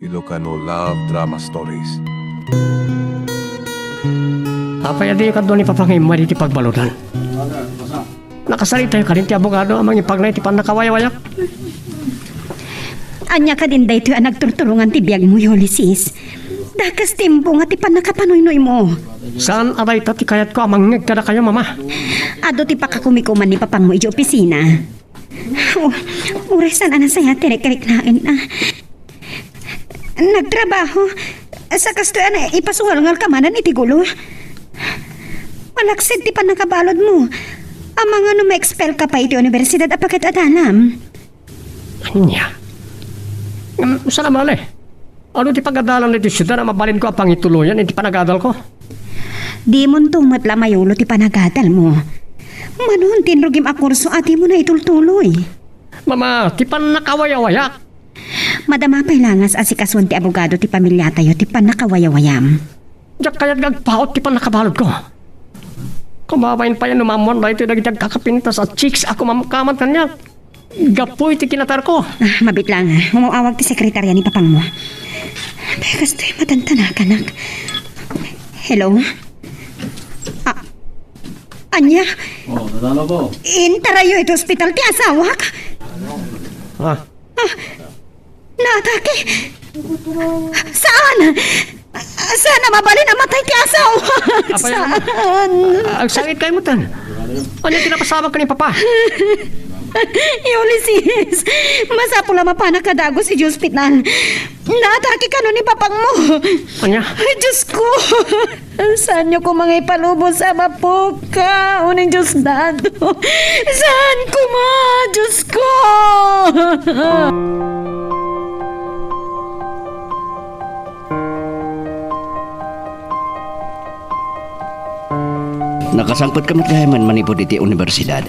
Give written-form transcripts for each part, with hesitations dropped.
Ilocano Love Drama Stories. Apay adi ka doon ipapangim mo di pagbalutan. Nakasalita ka rin ti abogado amang ipagnay ti panakawayawayak. Anya ka din dayto ang nagturturungan ti biyag mo, Ulysses. Dakas timpo nga ti panakapanoynoy mo. Saan aray ti kayat ko amang ngagkada kayo mama? Ado ti pakakumikuman ni papang mo iji opisina. Urasan ana saya tirik-riklain na. Nagtrabaho. Sa kastoyan ipasuhalngal kamanan iti gulo. Malaksid ti panakabalod mo. Ang mga no ma-expel ka pa iti universidad apakat adalam. Anya? Saan naman eh? Ano ti pagadalan nito syudad na mabalin ko ang pangituluyan iti panagadal ko? Di mo tumat lamayulo ti panagadal mo. Manon tinrugim a kurso ati mo na itultuloy. Mama, ti panakawayawayak. Madama pailangas asikasuan ti abogado ti pamilya tayo ti panakawayawayam. Diyak kayat gagpaot ti panakabalod ko. Kumabayin pa yan numamon na ito nagitag kakapintas at chicks ako mamakaman kanya. Gapoy ti kinatar ko. Mabit lang Umuawag ti sekretarya ni papang mo. Bekas to'y matantanakan. Hello? Anya? Oh, nadalo po. Intarayo ito hospital ti asawak? Naatake? Saan? Saan na mabalin ang matay ti asawa? Apay naman. Ang sakit kayo mo tan. Ano yung kinapasama ka ni papa? Ulysses, masapo lang mapanakadago si hospital. Naatake ka nun ni papang mo. Anya? Ay, Diyos ko! Saan niyo ko mga ipalubos sa mapuka? Uning Diyos dado. Saan ko ma? Diyos ko! Nakasangpot ka matlayaman manipod iti universidad.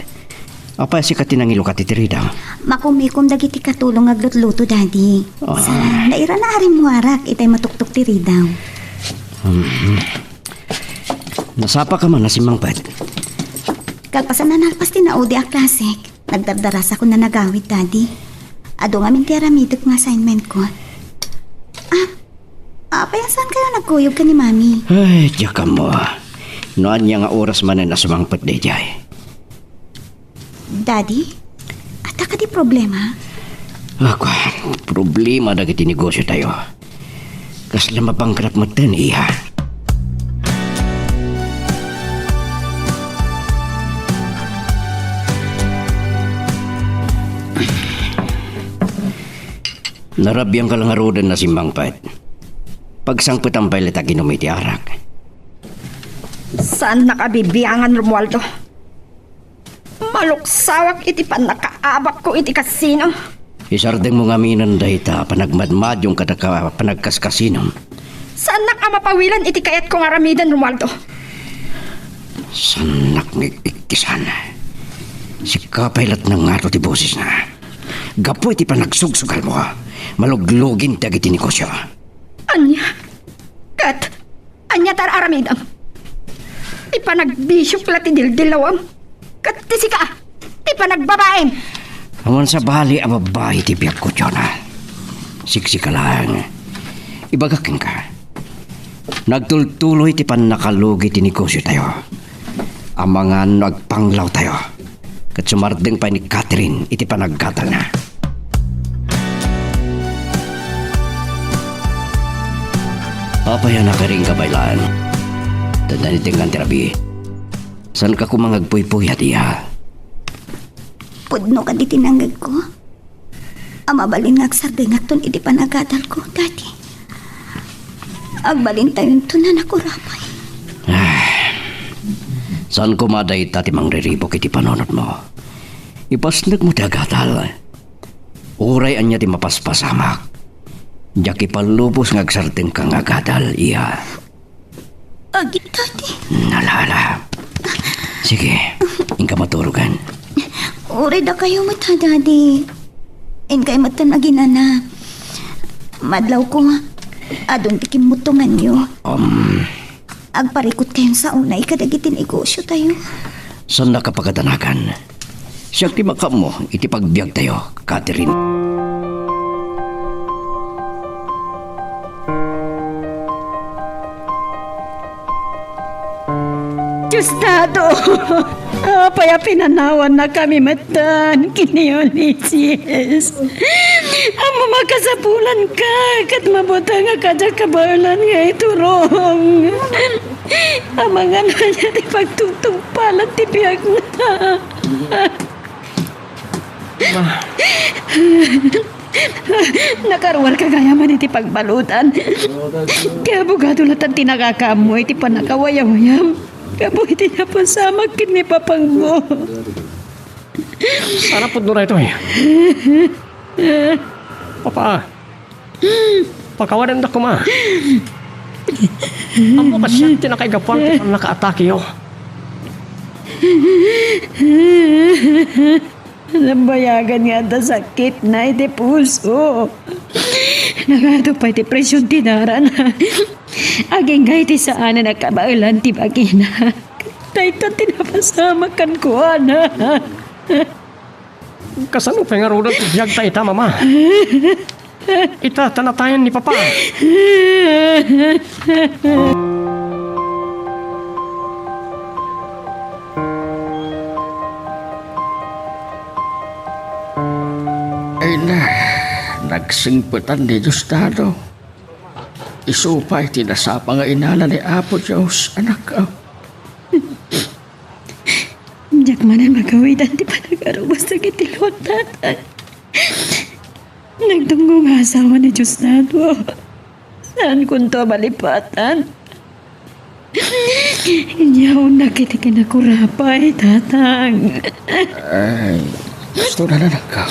Apa si katinangilo ka titirida? Makumikom dagiti katulong aglutluto, Daddy. Sa naira na aring muarak, itay matuktok ti ridaw. Nasapa ka man na si Mang Pat. Kalpasan na nalpas tinaudi a klasik. Nagdardaras ako na nagawid, Daddy. Ado nga min ti aramidot ng assignment ko. Payasan kayo nagkuyog ka ni Mami? Ay, tiyak ka mo. Noan niya nga oras man na sumangpot de jay. Daddy, ata ka di problema? Ako, problema dagiti negosyo tayo. Kas lamapangkrap mo ten, iha. Narabyang kalangarudan na si Mang Pat. Pagsangpot ang pailit a ginumiti arak. Saan nakabibiyangan, Romualdo? Maluksawak iti panakaabak ko iti kasino. Isardeng mo nga minan dahita panagmadmad yung kataka panagkaskasinom. Saan nakamapawilan iti kayat kong aramidan, Romualdo? Sanak ng ikisan. Si kapailat ng nga ti boses na. Gapo iti panagsugsugal mo. Maluglugin dagiti negosyo. Anya? Kat? Anya tar aramidam? Ipanagbisyo pala ti dildilawam? Kat ti sika? Ti panagbabaen? Aman sa bali ang babae ti biyak ko, Jonah. Siksika lang. Ibagaking ka. Nagtultuloy ti panakalugi ti negosyo tayo. Ang mga nagpanglaw tayo. Kat sumardeng pa ni Catherine iti panaggatal na. Apa yan nakaring kabaylaan? Tanda ni tingnan terapi. San ka kumangagpuy-puy at iya? Pudno ka di tinanggag ko. Amabalin nga agsardeng at ton iti panagadal ko, Daddy. Agbalin tayo ito na nakurapay. San kumaday tati mang riribok iti panonot mo? Ipasnag mo ti agatal. Uray anya ti mapaspasamak. Diyak ipalubos ng agsardeng kang agadal, iya. Agi, Daddy. Nalala. Sige, ingka maturugan. Uri da kayo mata, Daddy. Ingkay mata na ginana. Madlaw ko, adong tikim mutungan nyo. Agparikot kayong sa una, ikadagitin negosyo tayo. San nakapagkatanakan? Siyak ti makam mo, iti pagbiag tayo, Catherine. Estado. Apaya pinanawan na kami matan, kini Ulysses. Ang mamakasapulan ka, kat mabuta nga kadya kabalan nga iturong. Ang mga nanya di pagtutungpalan ti biyag na. Nakaruwal ka gaya man iti pagbalutan. Kaya bugado latan tinakakamoy iti panakawayam-wayam. Kamu iti napasama kini papang mo. Sana po nura ito eh. Papa, pakawalan na kuma. Amo kasi tinakaigapuan ko na naka-atake yo. Nambayagan nga da sakit na iti puso. Nagato pa iti presyon tinaran. Aging nga iti saan na nakabailan ti bagina. Tayo tinapasama kan ko, ana. Kasano pengarudan ti biyag ta ita, mama? Ita tanatayan ni papa. Ay na, nagsingputan ni Diosdado. Isupay tinasapa nga inala ni Apo Diyos, anak ko. Diyak manan magawidan ti panag-arubas na kitilot tatay. Nagtungo nga asawa ni Diosdado. Saan kunto malipatan? Inyaw na kiti kinakurapay, tatang. Ay, gusto na anak ko.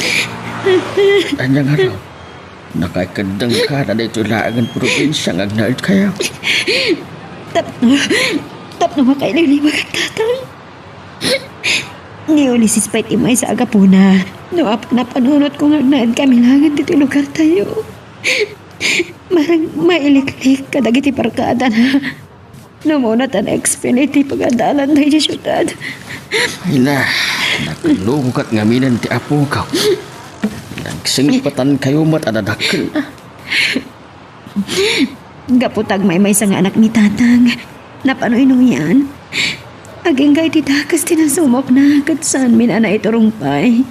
Anya nga raw, nakakandang ka na dito laangan probinsya ng agnaid kayo. Tapno makaililiwag ang tatang. Ni Ulysses pa'y timay sa agapuna. No, napanunot ko nga naad kami langan dito lugar tayo. Marang mailiklik kadagiti parkada na. No, muna ta na-expinity pag-adalan tayo sa syudad. Ay na, nakalungkat nga minan ti Apo ka. Nagsingpatan kayo matadadakil. Gaputag may sa nga anak ni tatang. Napanoy nung yan. Aging kay titakas tinasumok na kat saan minana iturumpay.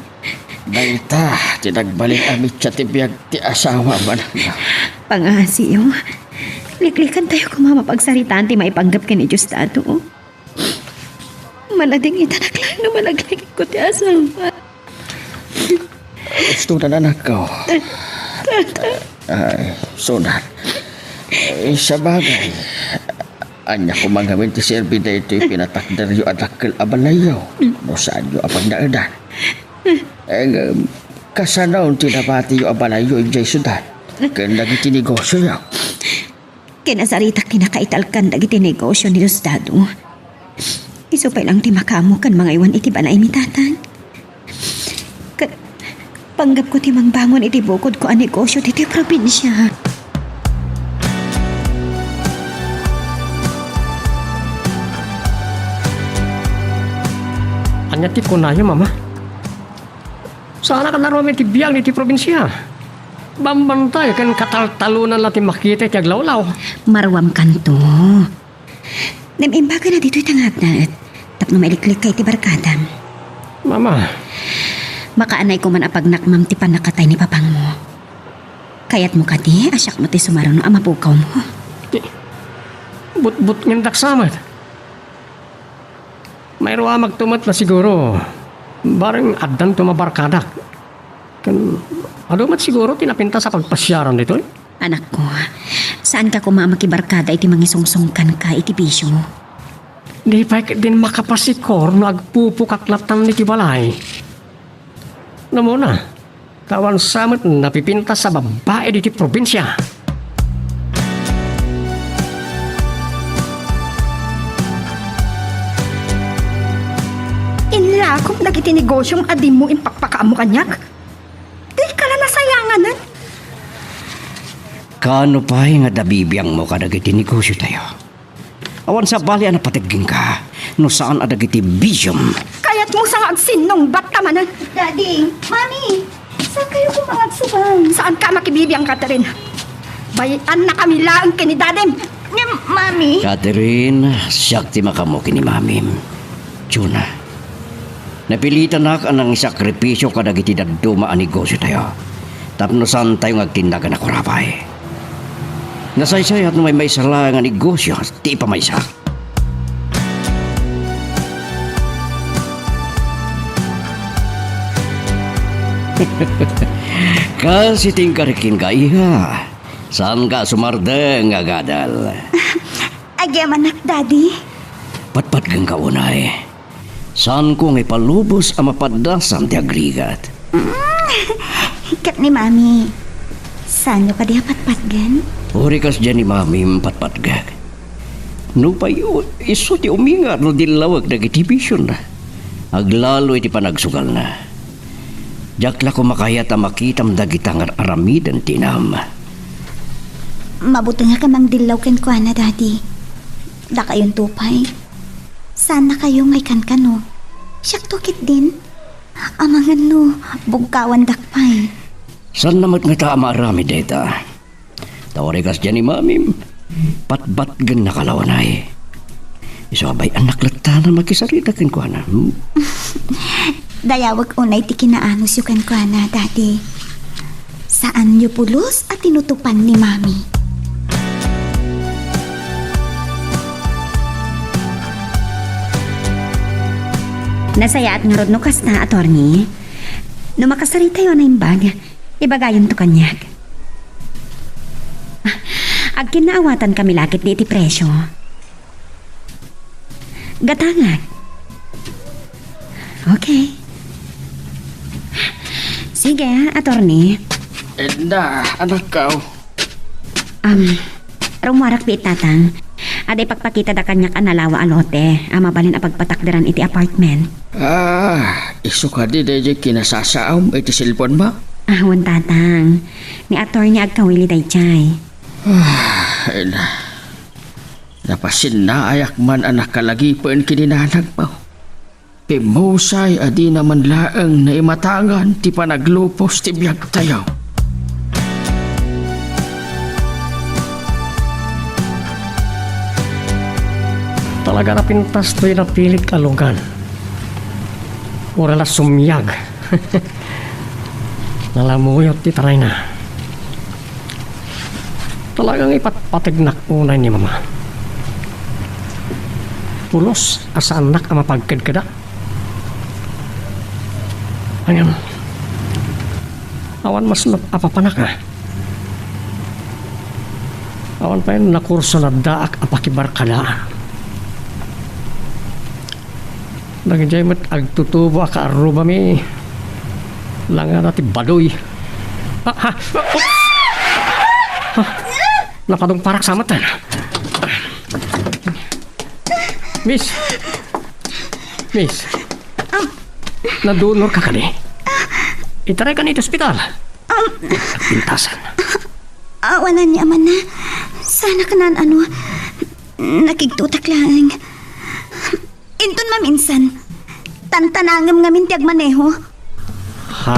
Dahita, tinagbalik amit siya tibiyag ti asawa man. Pangasiyo. Liklikan tayo kumapagsaritaan ti maipanggap ka ni Diosdado. Malading itanaklang na malaglik ko ti asawa. Gusto na anak ko. Ay, sunat. Ay, sa bagay. Anya ko mangamin ti serbi na ito'y pinatakdar yu adakil abalayaw. No saan yu apag naadan. Kasanaw tinabati yu abalayaw yung jay sudan. Kaya nagiti negosyo yaw. Kinasarita kinakaitalkan dagiti negosyo ni Diosdado. Isupay lang ti makamo kan mga iwan iti balay ni tatang. Panggap ko ti mangbangon iti bukod ko ang negosyo diti probinsya. Anya ti kunayo, mama. Sana ka naroon ti biyag ni ti probinsya. Bambantay kan kataltalunan natin makita ti aglawlaw. Marwam kanto. Namimbaga na dito'y tangag na at tapno mailiklik kay ti barkada. Mama, Makaanay ko man apag nakmam ti panakatay ni papang mo. Kayat mo kati, asyak mo ti sumaron no amapukaw mo. but ngendak samat. Mayro magtumat na siguro. Barang adan tumabarkadak. Kan, adumat siguro tinapinta sa pagpasyaran dito eh. Anak ko, saan ka kumamakibarkada iti mangisungsungkan ka iti bisyo? Di pa din makapasikor no agpupukaklatan ni Kibalay. Namo na, kawan samat napipinta sa babae di probinsya. Inlakop nagiti negosyong adim mo impakpakaam mo kanyak. Di ka na nasayanganan. Kano pa nga dabibiyang mo kadagiti negosyo tayo? Awan sa bali na patiging ka, no saan adagiti bisyom. Kaya't mo sa agsinong bat tamanan. Daddy, Mami, saan kayo kumangagsuban? Saan ka makibibiyang Catherine? Bayitan na kami lang kini dadem. Nga, Mami. Catherine, siyak ti makamuki ni Mamim. Tuna, napilitan na ka ng sakripisyo kadagiti daduma ang negosyo tayo. Tapnosan tayo ngagtindagan ako rapay. Nasaysay at may sala nga negosyo, ti pa may isa. Kasi tingkarikin ka, iha. Saan ka sumardeng agadal? Agyam anak, Daddy. Patpat kang kaunay. Saan kong ipalubos ang mapadasan ti agrigat? Hikat ni Mami. Saan nyo ka di patpatgan? Uri kas dyan ni Mami patpatgag. No pa yun, iso ti umingat no dilawag na gitibisyon na. Aglalo iti panagsugal na. Jakla ko makayat ang makitam dagitang aramidan tinam. Mabuti nga ka mang dilaw ken ko na, Daddy. Da kayong tupay. Sana kayo ngay kan-kano. Siyak tukit din. Amangan no, bugkawan dakpay. San namat nga ta marami deta? Tawari kas dyan ni Mamim. Patbat gan nakalawanay. Isabay anak lata na makisarita ken ko na. Dayawag unay ti kinaanos yu ken ko na, Daddy. Saan nyo pulos at tinutupan ni Mami? Nasaya at ngarod no kas na, attorney. No makasarita yun na imbag, ibagayon to kanyag. Ag kinaawatan kami lakit di iti presyo. Gatangag. Okay. Sige, attorney. Edna, anak ka. Rumarak di itatang. Aday pagpakita da kanyak analawa alote. Mabalin a pagpatakderan iti apartment. Iso ka di dahil kinasasaam iti silpon ba? Ahon tatang. Ni attorney agkawili day chay. Edna, napasin na ayak man anak kalagipan kininanag pa. Pimusay adi naman laang na imatangan ti panaglupos ti biyag tayo. Talaga na pintas to'y napilit kalugan. Orala sumyag. Nalamuyot ti taray na. Talagang ipatpatignak unay ni Mama. Pulos asa anak ang mapagkadkada. Ayan. Awan mas apapanak na. Awan pa yun nakurso na daak apakibarkadaan. Nagjay mat agtutubo ka aruba mi. Langan natin badoy. Napadong parak sa mata. Miss. Nadunor ka kani. Itaray ka nito ospital. Pintasan. Awanan niya man na. Sana ka na nakigtutak lang. Intun maminsan. Tantanangam nga mintiag maneho. Ha?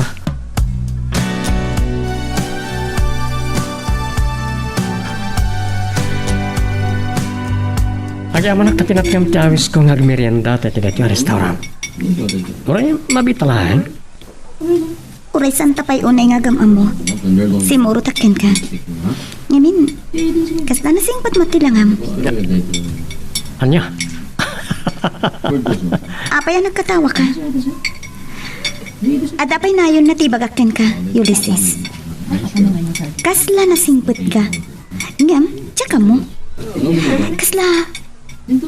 Agya manak na pinapiyam-tiyawis ko nga merienda at tinat yung restaurant. Uray, mabitalaan. Uray santa pa'y unay nga gamam mo. Simuro takin ka. Ngamin, kasna nasingpat mo tilangam. Anya? Apay ang nagkatawa ka. At apay na yun natibagakin ka, Ulysses. Kasla nasingpat ka. Ngam, tsaka mo. Kasla,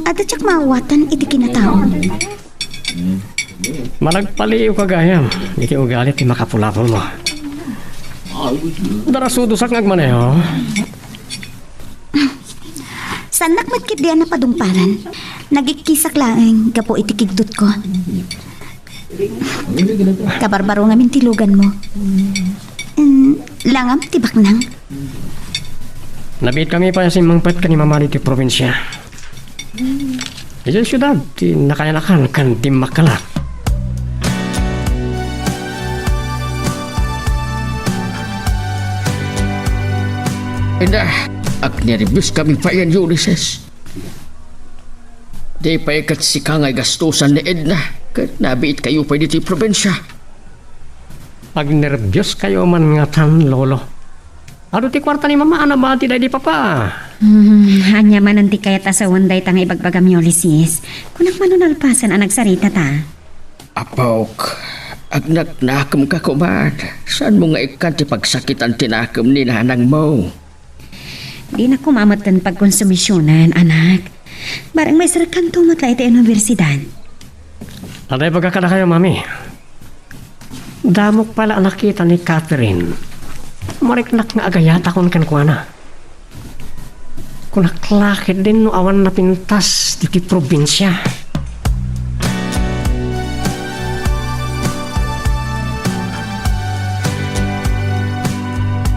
at tsak maawatan iti kinataon. Managpaliw ka gayam. Iti ugalit ti makapulapol mo. Darasudusak ngagmaneho. San nakmadkit diyan na padungparan. Nagikisak laeng gapo iti kigdut ko. Kabarbaro nga mintilugan mo. Langam tibak nang. Nabit kami pa si mangpet ka ni Mama ti probinsya. Ito syudad, ti nakayanakan kan di makalak. Edna, Ag nervyos kami pa yan, Ulysses. Di pa ikat si Kangay gastusan ni Edna. Kat nabiit kayo pa dito yung probensya. Pag nervyos kayo man nga tan, lolo. Ano ti kwarta ni mama, ana ba ti di papa? Hanya man ang tikayat asawan day tanga ibagbagam ni Ulysses. Kunak manunalpasan ang nagsarita ta. Apok, ag naknakam ka kuman. Saan mo nga ikan ti pagsakit ang tinakam ni nanang mo? Di na kumamatan pagkonsumisyonan, anak. Barang may sarakan tumatla ito universidad. Aday baga ka na kayo, mami. Damok pala ang nakita ni Catherine. Mariknak nga agayata kon kankwana. Kunaklakit din no awan na pintas di probinsya.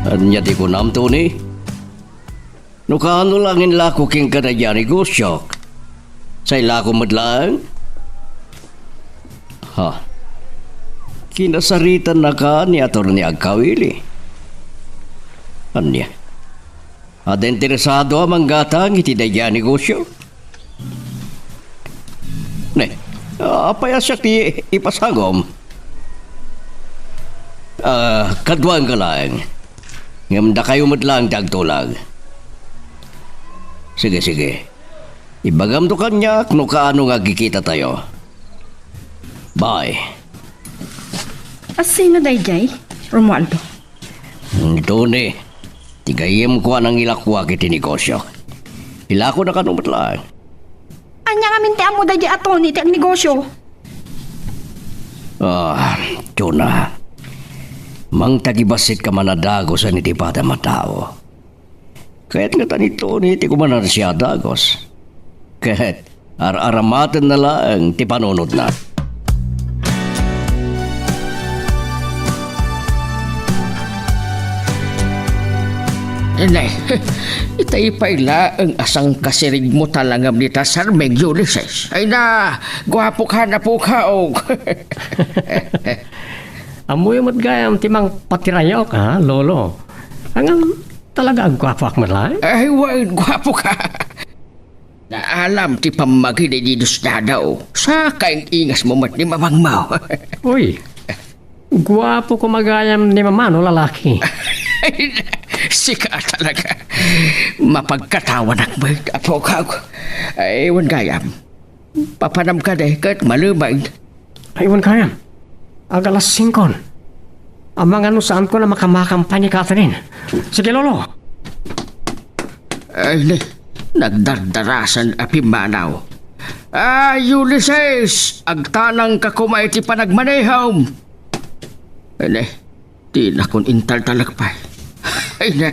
Anya di ko nam to ni. No kaano lang in lako king kadaya negosyo. Sa ilako madlang. Ha. Kinasaritan na ka ni Atty. Agkawili. Anya. Ada interesado ang gatang itidaya negosyo. Ne. Apaya siya ti ipasagom. Kadwang ka lang. Ngamda kayo madlang tagtulag. Sige, sige. Ibagam to kanya kung kaano nga gikita tayo. Bye. Sino day jay? Romualdo. Ito ni. Tigayim ko anang ilakwa kiti negosyo. Ilako na kanumat lang. Anya nga minti amo day jay aton iti ang negosyo. Tuna. Mang tagibasit ka manadagos ang itipada matao. Kahit nga tanito ni iti kumanar siya dagos. Kahit aramatan na lang ti panunod na. Nay, itay paila ang asang kasirig mo talangam ni Tasarmeng, Ulysses. Ay na, gwapo ka na po ka, og. Amoy mo't gayam timang patirayok ha, lolo. Hanggang talaga ang gwapok mo lang. Ay, gwapo ka. Naalam ti pamagi na didus na daw. Sa kaing ingas mo mat ni mamang mau. Uy, gwapo ko magayam ni mama no lalaki. Ay, sika talaga. Mapagkatawan ang may apo ka. Ay, wan gayam. Papanam ka de, kat malumay. Aywan kayam. Agalas 5. Amang ano saan ko na makamakampa ni Catherine. Sige, lolo. Ay, nagdardarasan api manaw. Ulysses! Agtanang ka kumay ti panagmanehom. Ay, di na kun intal talagpay. Ay na,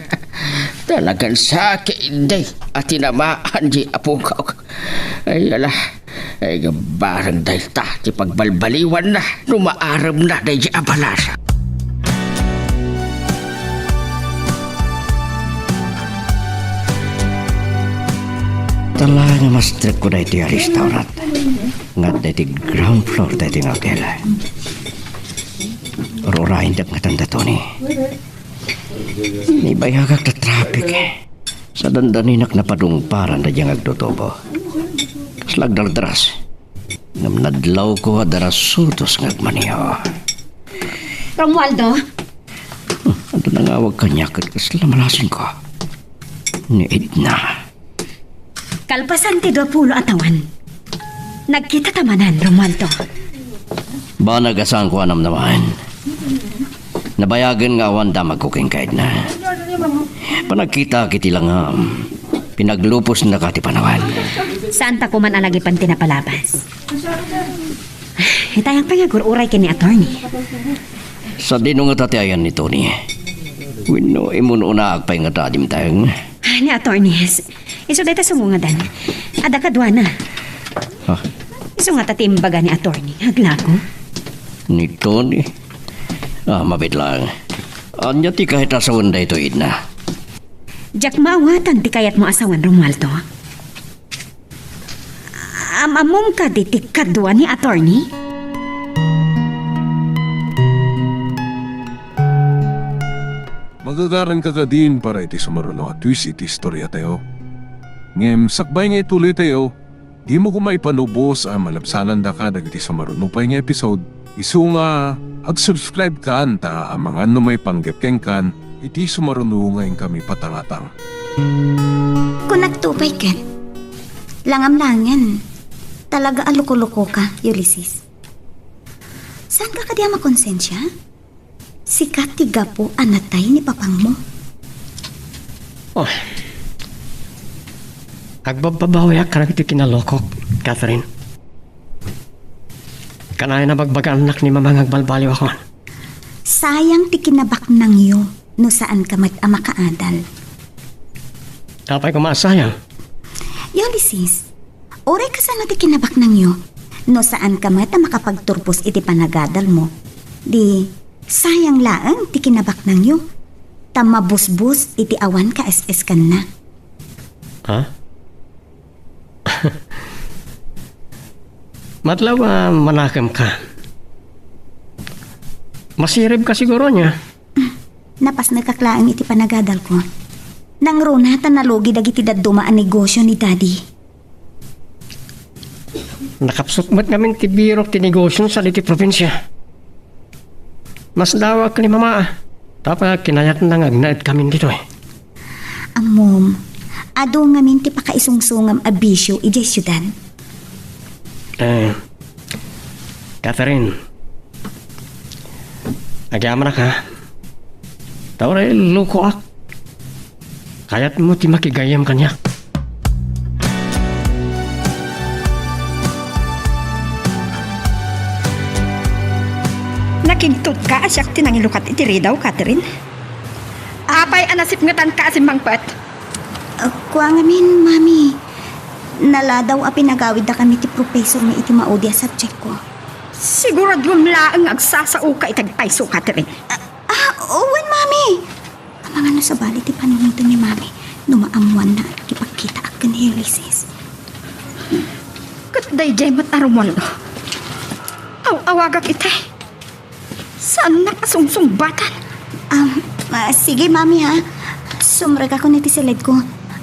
talagang sakit day at tinamaan di apo ka. Ay, ala. Ay, barang dahil ta, ti pagbalbaliwan na, numaaram na dahil di abalasa. Talaga mas trip ko dahil ti restaurant. Ngat dahil ti ground floor dahil ti hotel. Rurahin dak nga tanda to ni. Ni bayagak na traffic sa dandaninak na padungparan na diyang agdotobo. Slagdardras. Ngam nadlaw ko daras sutos ngagmaniho. Romualdo? Ano nangawag kanya kat kasla malasin ko. Ni Edna. Kalpasan ti 20 atawan. Nagkita tamanan, Romualdo. Ba nagasaan ko anam naman. Nabayagan nga awan damag ko king kahit na. Panagkita kiti lang pinaglupos na kati panawan. Saan ta kuman alagi pan tinapalabas? Itayang pangagururay kini attorney. Sa dinong nga tatayan ni Tony. Wino imununa agpay nga tadim tayong. Ni attorney, iso dahi ta sumungadan. Ada kadwa na. Ha? Iso nga tatimbaga ni attorney. Haglago. Ni Tony? Mabit lang. Anya ti kahit asawan da ito, Edna. Jack maawatan ti kayat mo asawan, Romualdo. Amamong ka di ti kadwa ni attorney? Magagaran ka ka din para iti sumaruno at twist iti istorya tayo. Ngem, sakbay nga ituloy tayo, di mo ko maipanubos ang malabsanan da ka dagiti sumaruno pa nga episode. Isu nga, ag-subscribe ka anta ang mga may panggapkeng kan, iti sumaruno ngayon kami patangatang. Kung nagtupay ka, langam-langan, talaga aluko-luko ka, Ulysses. Saan ka kadiya makonsensya? Sikat tiga po anatay ni papang mo. Oh. Agbababawi ka iti kinalokok, Catherine. Kanaya na bagbagan anak ni mamang agbalbaliw ako. Sayang ti kinabak nang yo, no saan ka mag-ama kaadal. Tapay ko maasayang. Ulysses, oray ka sana ti kinabak nang yo, no saan ka makapagturpos iti panagadal mo. Di, sayang laang ti kinabak nang yo. Tamabusbus iti awan ka SS kan na. Ha? Matlaw manakam ka. Masirib ka siguro niya. Napas nagkaklaang iti panagadal ko. Nang runatan na logi dagiti daduma ang negosyo ni Daddy. Nakapsukmat namin ti birok ti negosyo sa liti probinsya. Mas dawag ka ni mama. Tapos kinayat nang agnaid kami dito eh. Amom, ado ngamin ti pakaisungsungam abisyo ijay syudad. Catherine. Agyaman na ka. Tawari luko ak. Kayat mo ti makigayam kanya. Nakigtut ka asyak tinangilukat iti daw, Catherine. Apay anasip ngatan ka asimbangpat. Kuha ngamin, Mami. Naladaw a pinagawid na kami ti professor na iti maudi a subject ko. Sigurad lumlaang agsasao ka itagpaiso, Catherine. Owen, Mami. Kamanga na sa bali ti panunito ni Mami. Numaamuan na ipagkita ak ni Ulysses. Katday jay matarumon. Awagak itay. Saan nakasungsungbatan? Sige, Mami, ha. Sumrag ako niti silid ko.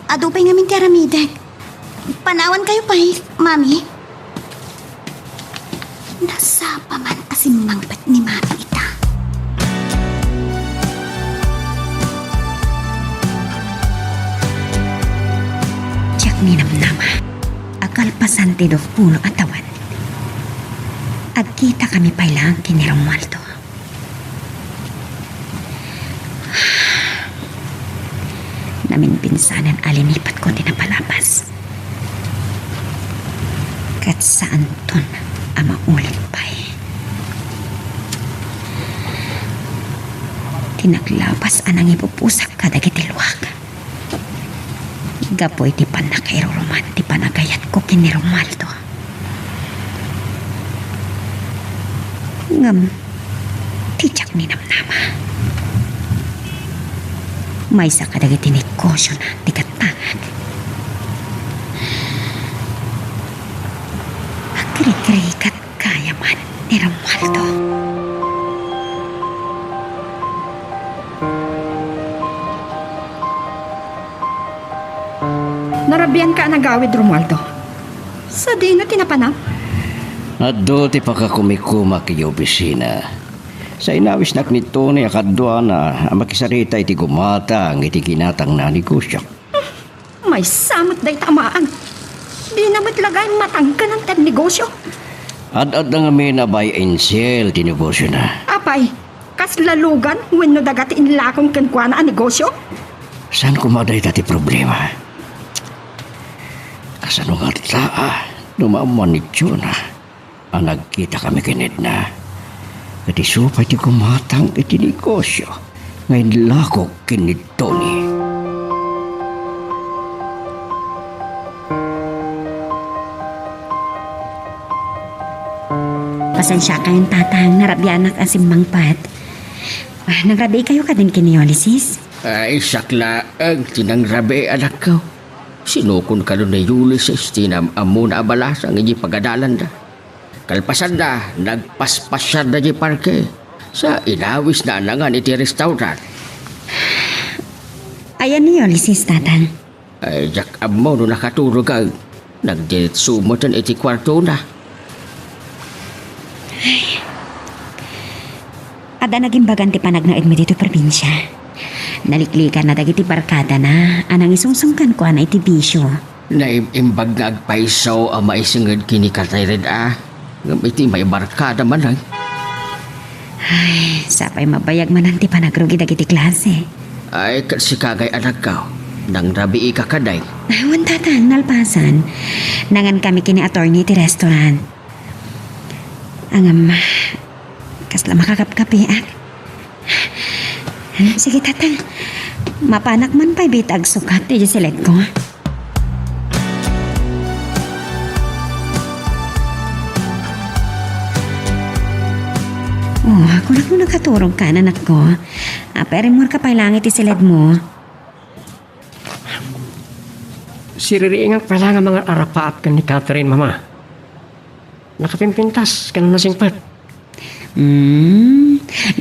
Adupay ngamin ti aramideg. Panawan kayo pa, Mami. Nasa paman asimmangpat ni Mami ita. Tiyak ni namnama. Akal pasante do puno atawan. Agkita kami pailang kini Romualdo. Namin pinsanan alinipat ko din ang palapas. Kat saan ton ang maulit pa eh. Tinaglapas anang ipupusak kada gitilwag. Gapoy ti panakairuruman ti panagayat ko kini Romualdo. Ngam, tijak ni namnama. May sa kadagiti negosyo na ti katangag. Agkiri-kiri kat kaya man ni Romualdo. Narabian ka nagawid, Romualdo. Sa di na tinapanam. At do ti pakakumikuma ki opisina. Sa inawis nak ni Tony akadwa na ang makisarita iti gumata ang iti kinatang na negosyo. May samot day tamaan. Di na matlagay matangka ng negosyo. At nga may nabay ensel ti negosyo na. Apay, kaslalugan when no dagati inlakong kankwana ang negosyo? Saan kumaday dati problema? Kasano nga taa, lumaman ni Jonah. Ang nagkita kami kinid na. Kati supay ti kumatang iti negosyo. Ngayon lakok kinid Tony. Pasensya kayong tatang narabyanak ang simmangpat. Nagrabi kayo ka din kini Ulysses? Ay, sakla ang tinangrabe anak ko. Sinukon ka doon na Ulysses, tinamamo na abalas ang inyi pagadalan da. Kalpasan na, nagpaspasyan na di parke. Sa inawis na anangan iti restaurant. Ayan ni Ulysses, tatang. Ay, jak amo no nakatulog ka. Nagdiretso mo dyan iti kwarto na. Ada naging baganti panagnaid mi dito probinsya. Naliklikan na dagiti barkada na anang isungsungkan ko na iti bisyo. Naimbag nga agpaisaw ang maisingad kini katayred Ngam iti may barkada man lang. Sapay mabayag man ang ti panagrugi dagiti klase. Ay, si kagay anak ka. Nang rabi ka kaday. Awan tatang, nalpasan. Nangan kami kini attorney ti restaurant. Angam, kasla makakapkapi sige tatang, mapanak man pa'y bitag sukat ti silet ko. Oh, ako na kung nakaturog ka, anak ko. Pero mo ka pa'y langit ti silet mo. Siririing ang pala nga mga arapaat kan ni Catherine, mama. Nakapimpintas, ka na nasingpat.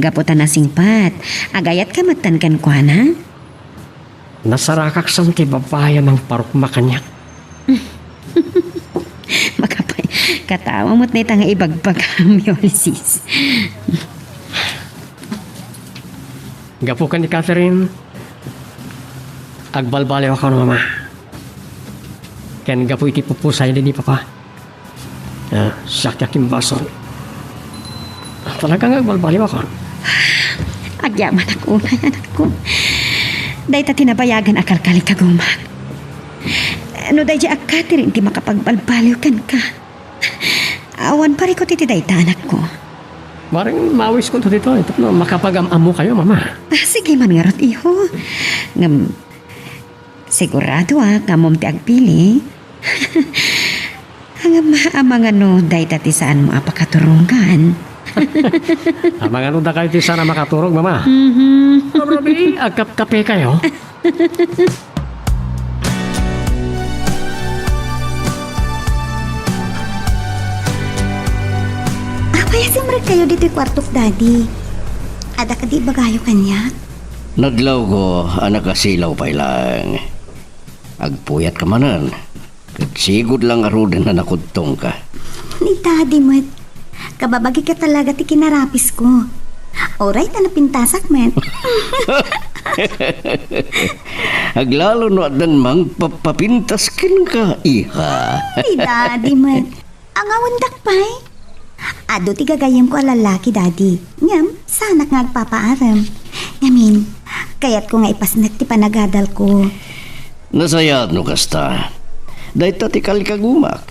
Gaputan na singpat. Agayat ka matankan ko, na? Nasarakak sa ti babayan ng parukma kanya. Makapay, katawa mo't na itang ibagbag kami, Ulysses. Gapo ka ni Catherine. Agbalbaliw ako na, mama. Ken gapo iti pupusay din ni papa. Sakyak yung baso. Talagang agbalbaliw ako. Agyaman ako, anak ko. Dahil ta tinabayagan akal-kalik kagumag. No dahil di Catherine di makapagbalbaliw kan ka. Awan pari ko titi dahil anak ko. Maring mawis ko to dito. Ito na makapag-amamu kayo, mama. Sige man nga rot, iho. Ngam, sigurado kamom ti agpili. Hanggang maamang ano, dahil tati saan mo apakaturungan. Amang ano da kayo ti sana makaturog, mama. Grabe, agkap-kape kayo. Kaya simrag kayo dito kwartok, daddy. Ada ka di bagayo kanya? Naglaw ko, anak kasilaw pa lang. Agpuyat ka manan. Sigod lang arudan na nakudtong ka. Ni daddy, mat. Kababagi ka talaga ti kinarapis ko. Alright, pintasak, man. Aglalo no adan mang papapintas kin ka, iha. Ni daddy, mat. Ang awandak pa'y. Ado ti gagayam ko alalaki, daddy. Ngam, sana nga agpapaaram. Ngamin, kayat ko nga ipasnak ti panagadal ko. Nasayat no kasta. Dahil tatikal ka gumak.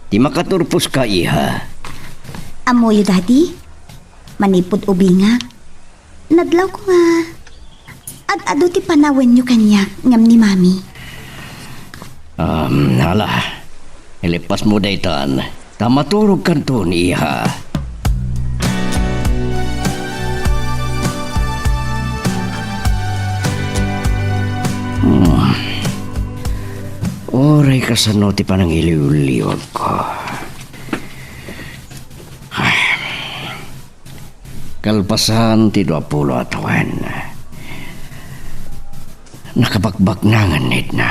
Di makaturpos ka, iha. Amoyo, daddy. Manipod ubinga. Nadlaw ko nga. Ado ti panawen nyo kanya, ngam ni mami. Hala. Ilipas mo daytan. Tamaturog kanto ni iha. Oray ka sa noti pa ng iliw-liwag ko. Kalpasan ti 20 atawan. Nakabagbag na nga nid na.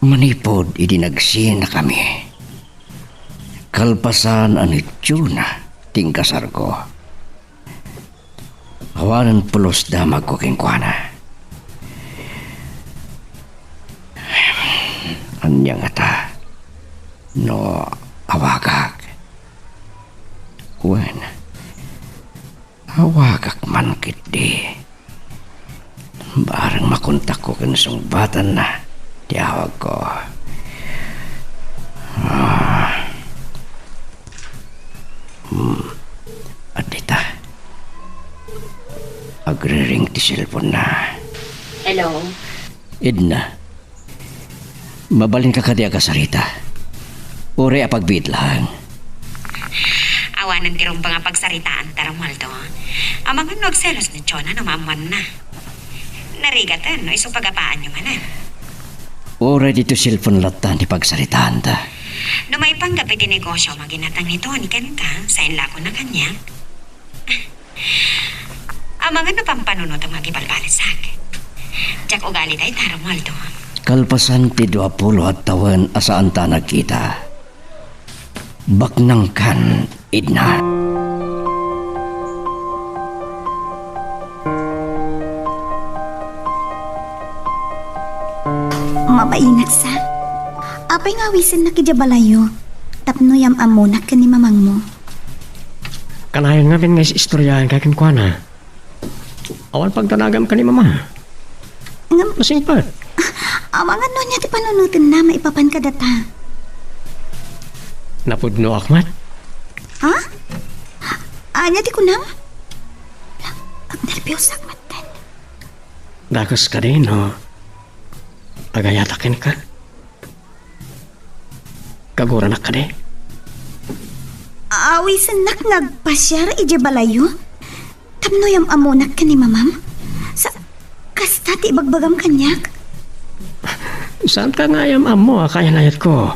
Manipod idinagsin na kami. Kalpasan anit na tingkasar ko. Awanan pulos damag ko kingkwana. Anyang ata no awagak. Wen awagak man kiti. Barang makontak ko kansong batan na tiyawag ko. At dita agre-ring ti cellphone na. Hello? Edna, mabalin ka kadi kasarita. Ure apagbid lang. Awanan ti rum nga pagsaritaan taramaldo. Amang ano agselos ni Chona numaman na. Narigatan no iso pagapaan nyo manan. Ure dito cellphone latan ti pagsaritaan ta. No may panggap iti negosyo maginatang nito ni ka sa inlako na kanya. Amang ano pang panunod ang magibalbalisak. Diyak ugali tayo tarong Waldo. Kalpasan ti 20 at taon asaan ta nagkita. Baknang kan, Edna. Mabainag sa. Apay nga wisin na kijabalayo. Tapno yam amunak ka ni mamang mo. Kanayon nga nga istoryahan kakin kwa na. Awan pagtanagam ka ni mama. Ngam, Masingpat. awangan no niya ti panunutin na maipapan ka data. Napudno akmat. Ha? Anya ti kunam? Ang nervyos akmatan. Dakos ka din, no? Agayatakin ka. Kaguranak ka din. Awisan nak nagpasyar ijabalayo. Tapno yam amunak ka ni mamam. Sa kasta ti bagbagam kanyak. Saan ka nga yung amo, kaya layat ko?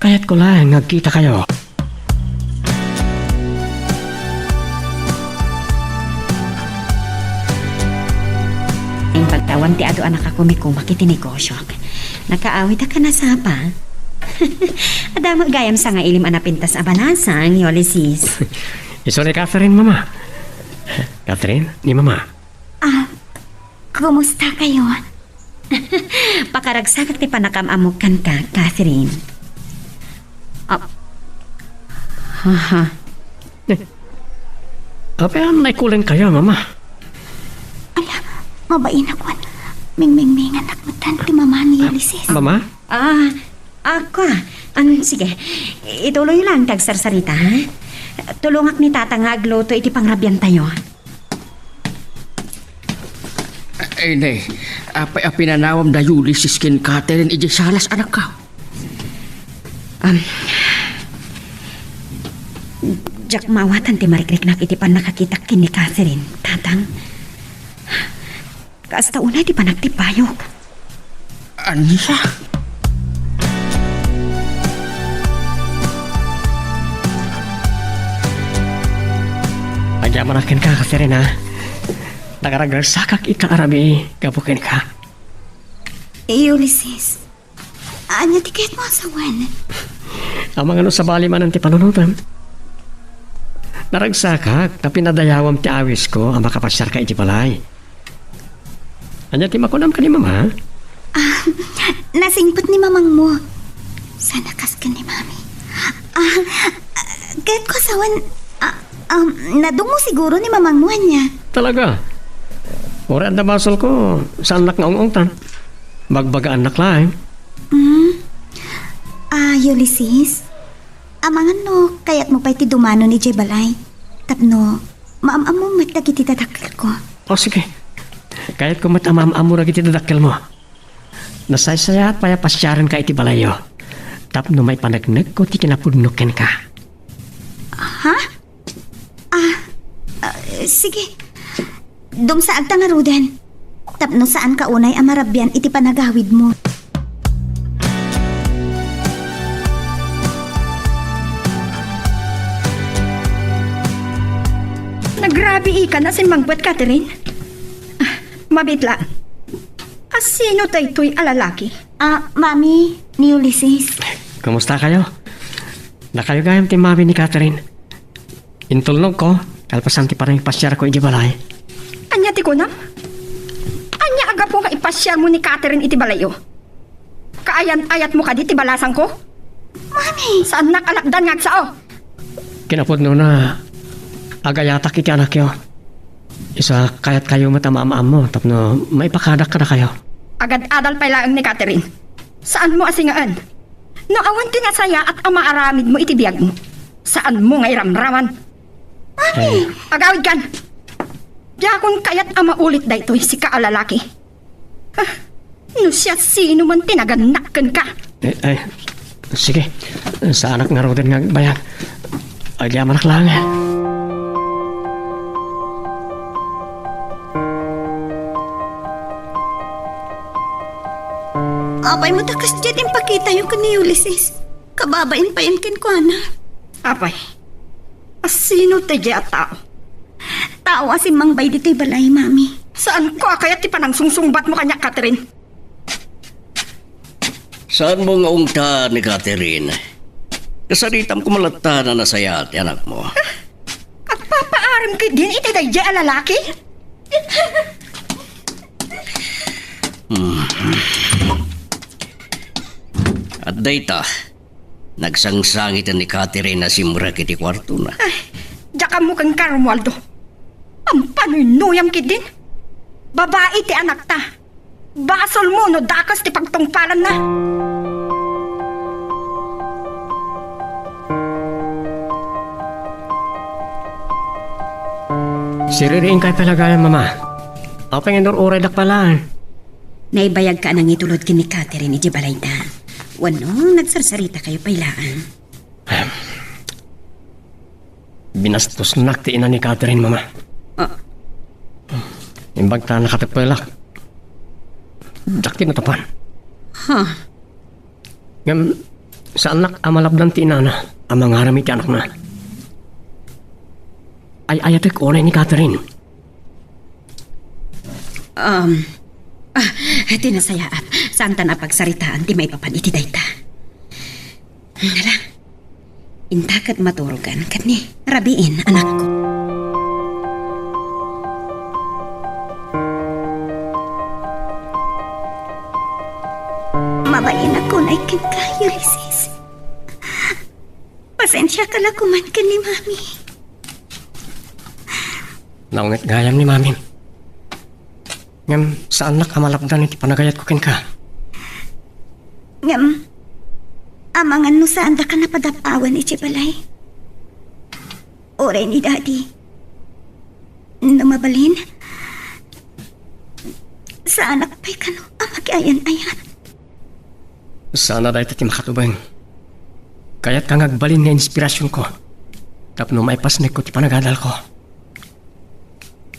Kayat ko lang, nagkita kayo. Ang pagtawan ti ado anak ako may kumaki ti negosyo. Nakaawit ka na sapa. Adamo gayam sa nga ilim anapintas abanasang, Ulysses. Iso ni Catherine, mama. Catherine, ni mama. Kumusta kayo? Pakaragsak ti panakamamukan ka, Catherine. Haha. Apayan, naikuling kayo, mama. Ala, mabainakwan. Ming anak matan ti mama ni Ulysses. Mama? Ako sige. Ituloy lang tagsarsarita, ha? Tulungak ni tata nga agluto iti pangrabyan tayo. Ay, nay. Apay pinanawam da Ulysses kin Catherine iji salas anak ka. Jack mawatan ti marikrik iti pan nakakita kin ni Catherine, tatang. Kaasta una ti panagtipayok. Anya? Agyaman akin ka, Catherine, ha? Nagaragarsakak ika-arabi, kapukin ka. Ulysses. Anya ti kahit mo asawan. Ang mga sa bali man ang ti panunutan. Naragsakak, na pinadayawam ti awis ko, ang makapasyar ka iti balay. Anya ti makunam ka ni mama, Nasingpot ni mamang mo. Sana kas ka ni mami. Kahit ko asawan, nadungo siguro ni mamang mo niya. Talaga. Ora ang dabasol ko, saan nak nga ungungtan. Bagbagaan nak lang. Ulysses. Amangan no, kaya't mo pa'y ti dumano ni Jay Balay. Tapno, maamam mo matag iti tatakil ko. O sige. Kahit kung matamam-am mo na iti dadakil mo. Nasaysaya at payapasyaran ka iti balayo. Tapno may panagnag ko ti kinapudnukin ka. Ha? Sige. Dum sa agta nga Ruden. Tapno saan ka unay amarabyan iti panagawid mo. Nagrabi ika na simbangpet, Catherine. Mabitla. Sino tayo to'y alalaki? Mami, ni Ulysses. Kumusta kayo? Nakayugayam ti mami ni Catherine. Intulnog ko, kalpasan ti parang ipasyar ko iti balay. Anya ti kunam? Anya aga po nga ipasyal mo ni Catherine iti balayo? Kaayan-ayat mo ka di ti balasan ko? Mami! Saan nakalakdan nga sao? Kinapudno na agayatak iti anak yo. Isa kayat kayo matamaam mo, tapno maipakadak ka na kayo. Agad-adal pa lang ni Catherine. Saan mo asingaan? No awan tinasaya at amaaramid mo iti biyag mo. Saan mo nga iramraman? Eh, Agawid kan! Yakon kayat amaulit da ito'y si kaalalaki. No siya sino man tinaganakan ka. sige. Sa anak nga roden nga bayan. Agyaman ak lang. Apay mo takas dyan yung pakita yung ni Ulysses. Kababain pa yan kin ko, ana. Apay, asino tayo at tao? Tao si Mang Bay dito'y balay, mami. Saan ko kaya ti panang sungsungbat mo kanya, Catherine? Saan mo nga ungta ni Catherine? Kasaritam ko malata na nasaya at anak mo. At papaarim ki din iti tayo a lalaki? At dayta, nagsangsangitan ni Catherine na simura kiti kwarto na. Diyaka mo kang Romualdo. Ang panunuyam ki din. Babae ti anak ta. Basol mo no dakas ti pagtungpalan na. Siririin kay palagayan, mama. Ako pang inururay dak pala. Naibayag ka nang itulod kin ni Catherine iti balay da. Wanong nagsarsarita kayo pailaan. Binastos nak ti ina ni Catherine, mama. Imbag ta nakatagpalak. Dak tinatapan. Huh. Ngam, sa anak amalabdan ti ina na, ang mga harami ti anak na. Ay ayatek onay ni Catherine. Tinasayaat. Saan ta na pagsaritaan ti may papan iti dayta. Nala, intakat maturugan kat ni rabiin anak ko. Mabayin ako na ikin ka, Ulysses. Pasensya ka lang kuman ka ni mami. Naungat gayam ni mami. Ngam, sa anak amalabdan iti panagayat ko kin ka. Ngam, amangan mo saan da ka napadapawan iti balay. Oray ni Daddy. Numabalin. Sa anak pa'y kano amag-ayan-ayan. Sana dahil ti makatubang. Kaya't kang agbalin nga inspirasyon ko. Tapno may pasnek ko ti panagadal ko.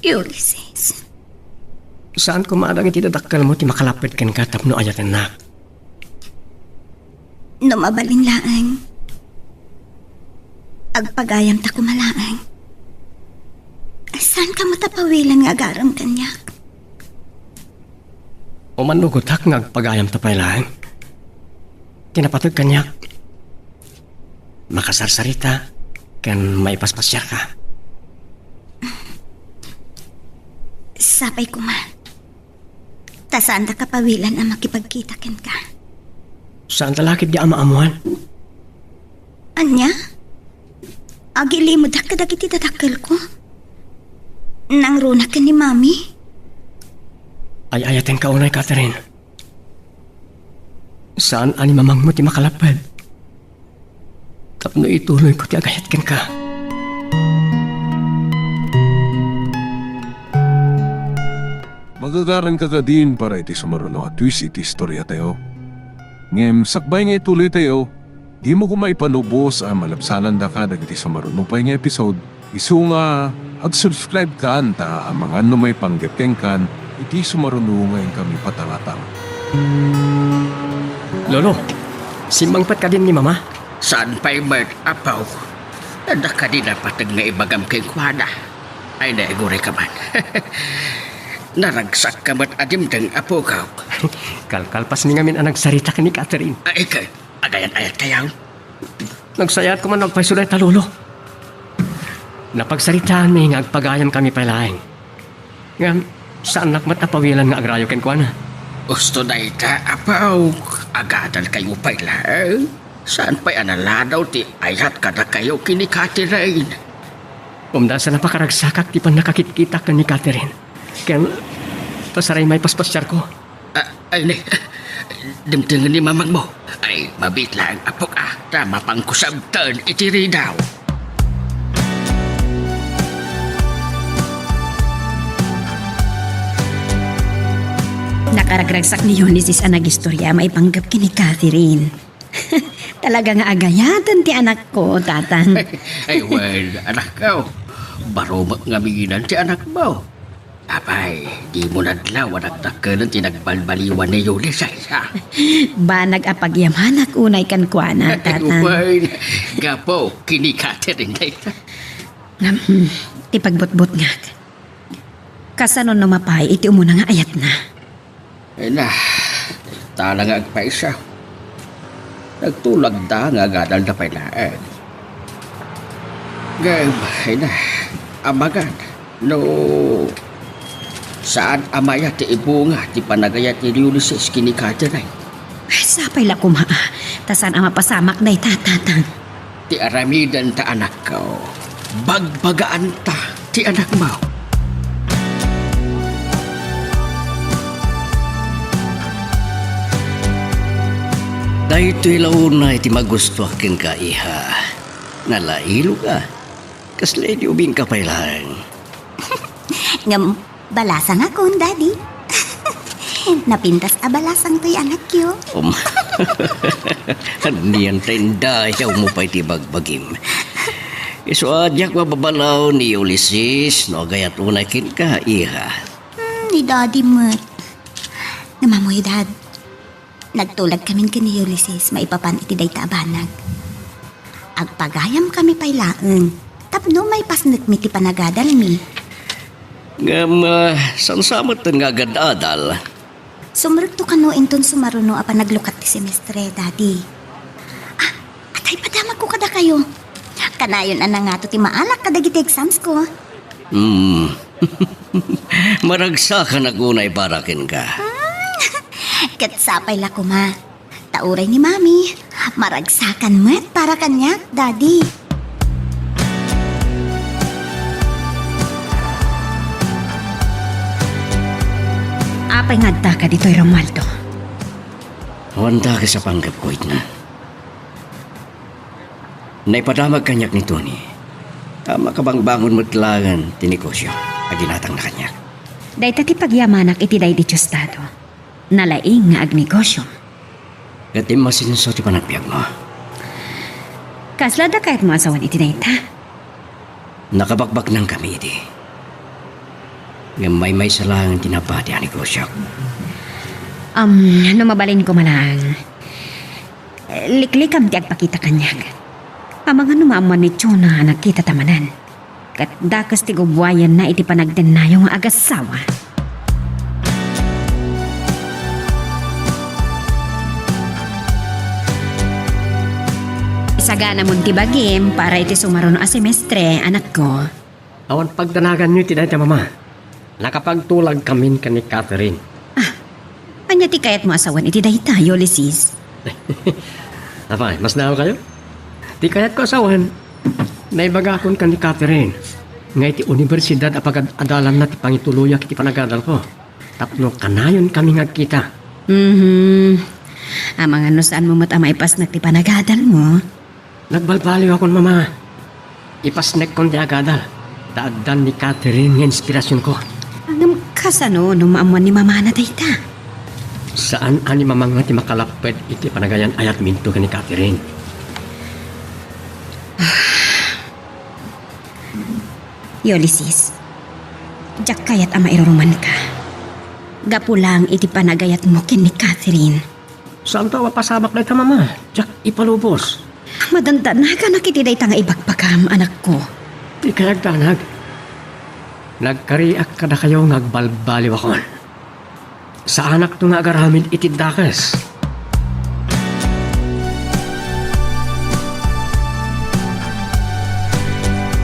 Ulysses. Saan ko maadang iti dadakkel mo ti makalapit ken ka tapno ayatan na. Numabalin laang. Agpagayam ta kumalaang. Saan ka matapawilan nga agaram kanyak? O manugot hak nga agpagayam tapay lang. Tinapatag kanyak. Makasarsarita ken maipaspasyar ka. Sapay ko man. Tasaan ta kapawilan ang makipagkita ken ka. Saan talakit di ama-amuhan? Anya? Agilimod ka dagiti dadakkel ko. Nang runa ka ni Mami? Ay ayaten ka unay, Catherine. Saan ani mamang mo ti makalapad? Tapno ituloy ko ti agayat ken ka. Magagaran ka din para iti sumaruno at twist iti istorya tayo. Ngem, sakbay nga ituloy tayo, di mo kumaipanubos ang malabsanan da ka dagiti sumaruno pa nga episode. Isu nga, ag-subscribe ka anta ang mga may panggapkeng kan, iti sumaruno ngayon kami patangatang. Lolo, simbangpat ka din ni mama? Saan pa'y Mert apaw? Ada ka din na patag nga ibagam kay kuwana. Ay naiguri ka man. Naragsak ka mat adim dang apo ka. Kalkalpas ni ngamin ang nagsarita ka ni Catherine. Ay ka, agayan-ayat kayaw. Nagsayat ko man nagpaisulay ta, Lolo. Napagsaritaan may nga agpagayam kami palaing. Nga, saan nakmatapawilan nga agrayo ken kuana? Gusto na ita apaw. Agadan kayo pala. Saan pa'y analadaw ti ayat ka na kayo kini Catherine? Umda sa napakaragsakak ti pan nakakit-kita ka ni Catherine. Kaya, pasaray may paspasyar ko. Ay ne, dimtingan ni mamang mo. Ay, mabit lang apok Tama pang kusabtan itiri daw. Nakaragragsak ni Ulysses ang nagistorya maipanggap kini Catherine. Talaga nga agayatan ti anak ko, tatang. Ay, well, anak ko. Baro nga minginan ti anak mo. Abay, di mo nadlaw at nagtakalan tinagbalbaliwan ni Ulysses, ha? Banag apagyamanak unay kan kuana, tatang. Uy, gapo, kinikaterin na ito. Ti pagbutbut nga. Kasanon no mapay, iti umuna nga ayat na. Ay na, tala nga agpaisa. Nagtulag da nga gadal na pailaan. Gayam, ay na, amagan. No, saan amaya ti ibunga ti panagayat ni Ulysses kinikaterin? Ay, sapay la kumaa. Tasan ama pasamak day tatatang. Ti aramidan ta anak ko. Bagbagaan ta ti anak mo. Dahito ilauna iti magusto akin ka, iha. Nalailo ka. Kasla di ubing ka pailan. Ngam, balasang akon, Daddy. Napintas a balasang to'y anak yo. Niyan tenda, yaw mo pa iti bagbagim. Iso adyak mababalaw ni Ulysses, no gayat unay kin ka, iha. Ni Daddy mo. Ngamamoy, Dad. Nagtulag kami ni Ulysses, maipapan iti day taabanag. Agpagayam kami pailaeng. Tapno may pasnat mi ti panagadal mi. Ngam, sansamot nga gadadal. Sumrugto ka no inton sumaruno apa naglukat ti semestre, Daddy. Atay padamag ko kada kayo. Kanayon ana nga to ti maalak kadagiti exams ko. Maragsa ka nagunay barakin ka. Katsapay la kuma. Tauray ni Mami. Maragsakan met para kanyak, Daddy. Apay nga ka dito'y Romualdo. Wanda ka sa panggap ko, na. Naipadamag kanyak ni Tony. Makabangbangon mutlangan tinikosyo. Aginatang na kanyak. Day tati pagyamanak iti day di Tiyostado. Nalaing nga agnegosyo. Gatim masinso ti panagbiag mo. Kaslada kahit mo asawan iti day ta. Nakabakbak ng kami iti. Ngayon may salang tinapati ang negosyo. Mabalin ko malang. Liklikam ti agpakita kanyag. Amang maaman ni Chona nakita tamanan. Kat dakas ti gubwayan na iti panagden na yung agasawa. Isagana mo ti bagim para iti sumaruno a semestre, anak ko. Awan pagdanagan niyo tinay ta mama. Nakapagtulag kami ka ni Catherine. Anya ti kayat mo asawan iti dayta, Ulysses. Apay, mas naaw kayo? Di kayat ko asawan. Naibaga akon ka ni Catherine. Nga iti universidad apag-adalan na ti pangituluyak iti panagadal ko. Tapno kanayon kami ngagkita. Amang ano saan mo matamay pas na ti panagadal mo? Nagbalbaliw akon mama. Ipasnek kon ti agadal. Daagdan ni Catherine nga inspirasyon ko. Anong kasano nung maamuan ni mama na dayta? Saan ani mamang nga ti makalapet iti panagayan ayat minto ka ni Catherine. Ulysses, jak kayat ama iruruman ka. Gapulang iti panagayat mo kin ni Catherine. Saan to pasamak na ita mama? Jak ipalubos. Madanda na ka nakitiday ta nga ibagpagam, anak ko. Di kayag tanag. Nagkariak ka na kayo ngagbalbaliw akon. Sa anak to nga agaramid iti dakas.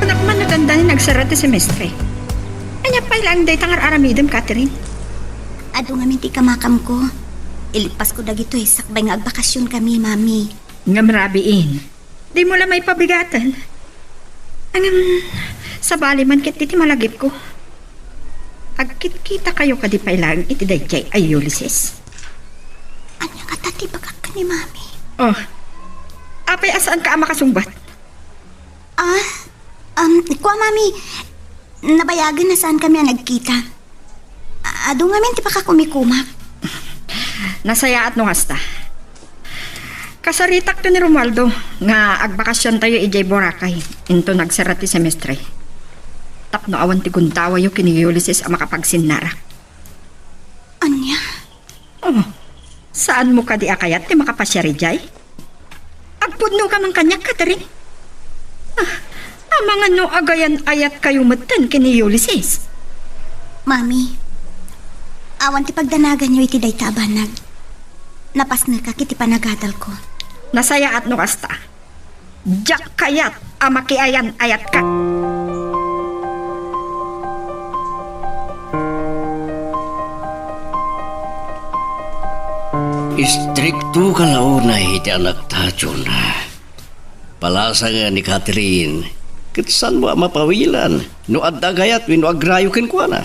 Anak man naganda ni nagsara ti semestre. Anya pa ilang day tangar aramidem, Catherine. Ado nga minti kamakam ko. Ilipas ko dagito sakbay nga agbakasyon kami, Mami. Nga marabiin. Di mo lang may pabigatan. Angang sa bali man kit iti malagip ko. Agkit-kita kayo kadi pa ilang iti dayjay ay Ulysses. Anya nga tati bagak ka ni Mami. Oh, apay asaan ka ama kasungbat? Kuha, Mami. Nabayagan na saan kami ang nagkita. Ado nga minti pa ka kumikumak. Nasaya at nung hasta. Kasaritak to ni Romualdo nga agbakasyon tayo ijay Boracay into nagsarati semestre. tapno awan ti gundawa yu kini Ulysses ang makapagsinara. Anya? Oh, saan mo ka di akayat ti makapasyari jay? Agpudno ka man kanya, Catherine. Mga no agayan ayat kayo matan kini Ulysses. Mami, awan ti pagdanagan niyo iti day tabanag. Napas na ka kiti panagadal ko. Nasaya at no kasta. Jak kayat amakiayan ayat ka. Istrikto ka launay iti anak ta, Jonah. Palasa nga ni Catherine, kitsan mo mapawilan, no adagayat, no agrayo ken kwa na.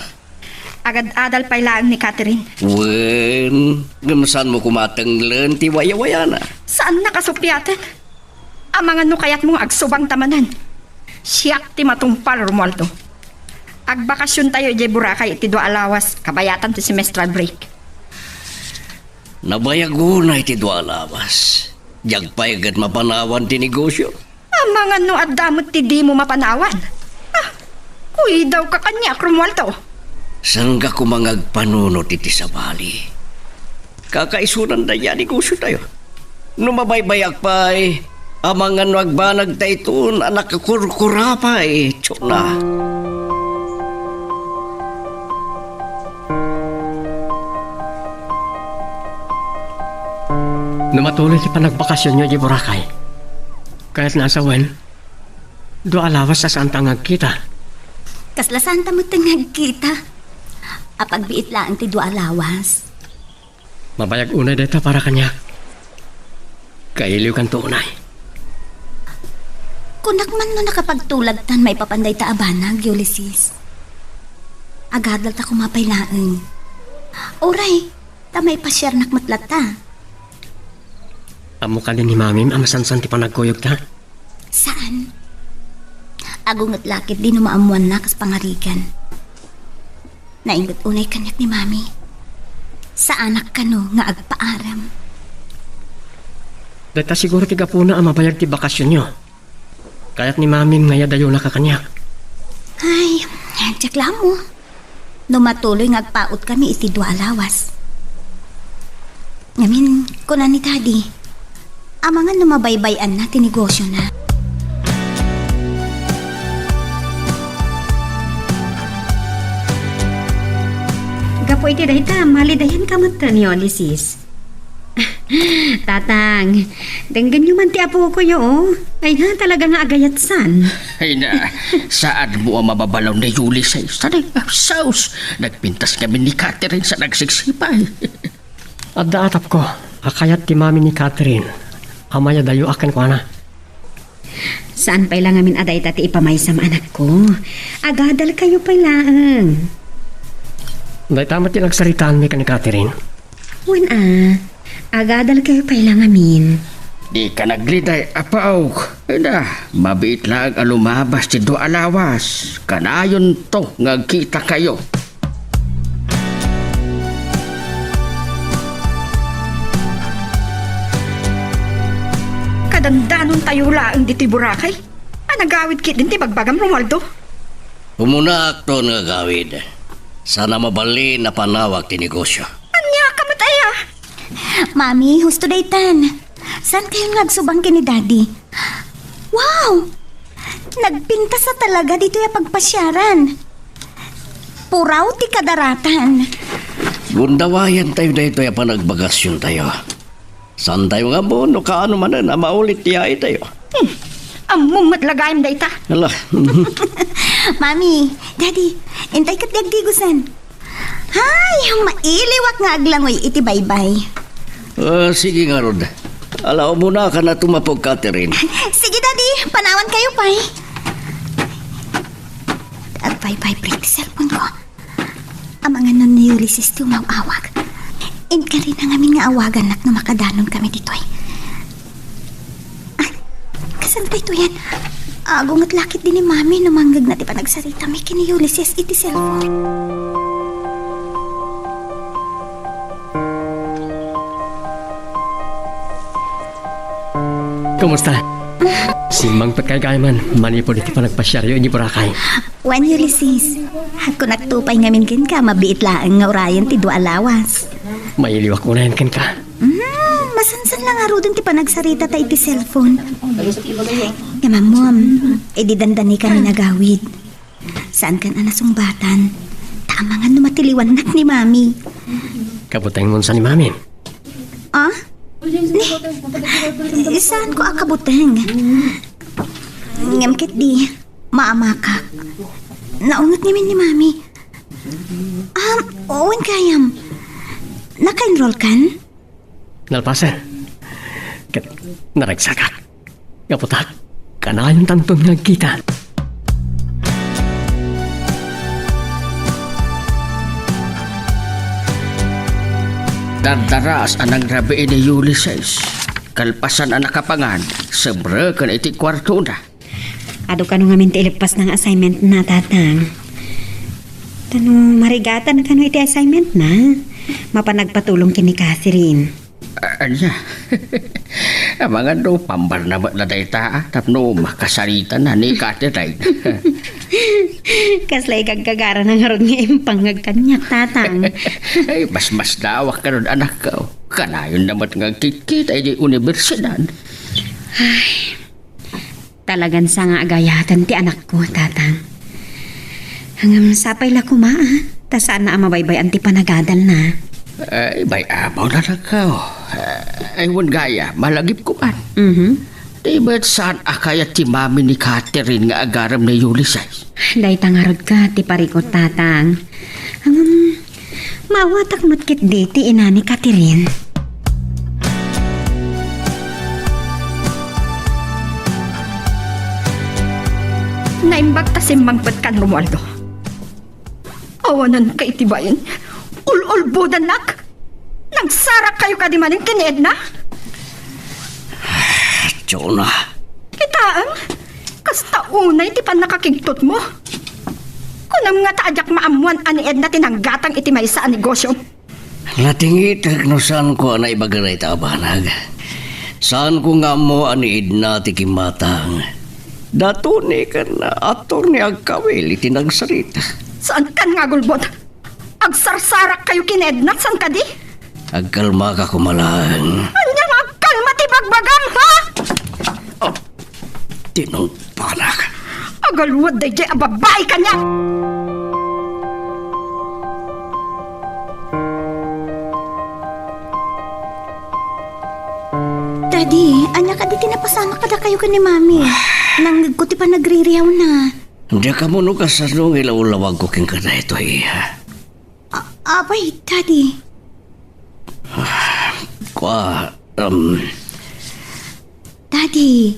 Agad-adal pa ilaan ni Catherine. Wen, gamasan mo kumatenglen ti waya-waya na. Saan nakasupyaten? Ang mga no kayat mong agsubang tamanan. Siyak ti matumpal, Romualdo. Agbakasyon tayo di Boracay iti do alawas, kabayatan ti semestral break. Nabayago na iti dua lawas. Jagpay agad mapanawan ti negosyo. Ang mga no at damot ti di mo mapanawan. Uy daw ka kanya, Romualdo. Sangga kumangag panunot iti sabali. Kakaisunan na yan negosyo tayo. Numabaybayak pa'y amangan wagbanag tayton anak kakurkura pa'y Jonah. Namatuloy ti panagbakasyon nyo di Boracay. Kaya't nasa wen, do alawas sa saan tangag kita. Kasla santa mo tangag kita. Apagbiit lang ti dua lawas. Mabayag unay deta para kanya. Kailiw kan to unay. Kunak man no nakapagtulag tan may papanday ta abanag, Ulysses. Agadal ta kumapaylaan. Oray, ta may pasyar nakmatlata. Amo ka din ni Mamim, amasansan ti panagkuyog ta. Saan? Agungat lakit di numaamuan na kas pangarikan. Naingot unay kanyak ni Mami. Sa anak ka no nga agpaaram. Deta siguro ti gapuna ang mabayag ti bakasyon nyo. Kaya't ni Mamim ngaya dayo na kakanyak. Ay, tiyakla mo. Numatuloy nga agpaot kami iti dua lawas. Ngamin, kunan ni Daddy. Amangan numabaybayan na tinegosyo na. Gapo iti dahita, malidayan ka mo ni Ulysses. Tatang, denggan nyo man ti apo ko yo. Ay na talaga nga agayatsan. Ay na, saan mo ang mababalaw na Ulysses? Tanay, saus. Nagpintas kami ni Catherine sa nagsiksipay. At daatap ko, akayat ti Mami ni Catherine. Amaya dayo akan ko na. Saan pa ilang amin aday tati ipamay sa anak ko? Agadal kayo pa ilang. Dahil tama ti nagsaritaan mi ka ni Catherine. Wen agadal kayo pa ilang amin. Di ka nagliday, apaw. Ay na, mabait lang ang lumabas ti do alawas. Kanayon to, ngagkita kayo. Kadandanon tayo laang di ti Boracay. Nagawid kit din ti bagbagam, Romualdo. Humuna akto nga gawid. Sana mabali na panawag ti negosyo. Anya ka mataya. Mami, husto daytan. Saan kayong nagsubang kini Daddy? Wow! Nagpintas na talaga dito yung pagpasyaran. Puraw ti kadaratan. Gundawayan tayo dito yung panagbagasyon tayo. Saan tayo nga mo, no kaano man na maulit tiyay tayo. Among matlagayam dayta. Hala. Mami, Daddy, intay kat digusan. Hay, yung mailiwak nga aglangoy iti baybay. Sige nga, Rod. Alaw mo na ka na tumapog, Catherine. Sige, Daddy, panawan kayo pa'y. At bye-bye break ti cellphone ko. Ang mga nun ni Ulysses tumawawag. Inka rin ang aming nga awagan nak na makadanon kami dito'y. Kasan tayo ito yan? Agungat lakit din ni Mami numanggag na di pa nagsarita may kini Ulysses iti cellphone. Kumusta? Si Mang Pagkagayaman, manipod iti panagpasyaryo ni Boracay. Wan Ulysses, ako nagtupay ngamin kin ka, mabiit laang nga orayan ti dua lawas. Mailiwak ko na yan kan ka. Masansan lang aro din ti panagsarita ta iti cellphone. Nga mamom, di dandani ka ni nagawid. Saan kan anasumbatan? Tamangan numatiliwan nak ni mami. Kabutang mo sa ni Mami. Ah? Saan ko akabuteng? Ngamkit di, maamakak. Naungot nimin ni mami. Owen kayam. Naka-enroll kan? Nalpasan. Kat naragsakat. Kaputak, kanayon tanton nga kita. Dardaras anang rabi ni Ulysses. Kalpasan ang nakapangan, sebra kan iti kwarto na. Ado ka nung amin ilipas ng assignment na, tatang. Tano, marigatan ka iti assignment na. Mapanagpatulong kini Catherine. Anya, mga no, pambar na ba na dayta, tapno makasarita na ni Catherine. Kaslay kagkagara ng harod nga impangag kanyak, tatang. Ay, mas dawak ka ron anak ko. Kanayon naman nga kikita ay di universidad. Talagan sa nga agayatan ti anak ko, tatang. Hanggang sapay la kuma, ta saan na amabaybay ti panagadal na. Ay, bay abaw na ko. Ay, wan gaya, malagip ko man. Di ba't saan akaya ti mami ni Catherine nga agaram na Ulysses? Day tangarod ka, ti parikot, tatang. Mawatak matkit di ti ina ni Catherine. Naimbag ta si Mang Patkan Romualdo. Awanan ka itibayin. Ulbudan nak. Nagsarak kayo ka di maning kinied na. Jonah, Kitaan. Kasta unay ti pan nakakigtot mo. Kunam nga taadyak maamuan ani Edna tinanggatang iti maysa a negosyo. latingitag no saan ko na ibagaray ta abanag. Saan ko nga mo ani idna ti kimatang. Dato ni kan ator ni agkawil iti nagsarita. Saan kan nga gulbot? Agsarsarak kayo kinedna san ka di? Agkalma ka kumalaan. Anyang agkalma ti bagbagam ha? Tinumpanak. Agalwad day jay ababay ka niya. Daddy, anya ka di tinapasama kada kayo ka ni mami. Nang ko ti pa nagririyaw na. Hindi ka mo no kasano ilawag ko king kada ito Abay, Daddy. Kwa, Daddy.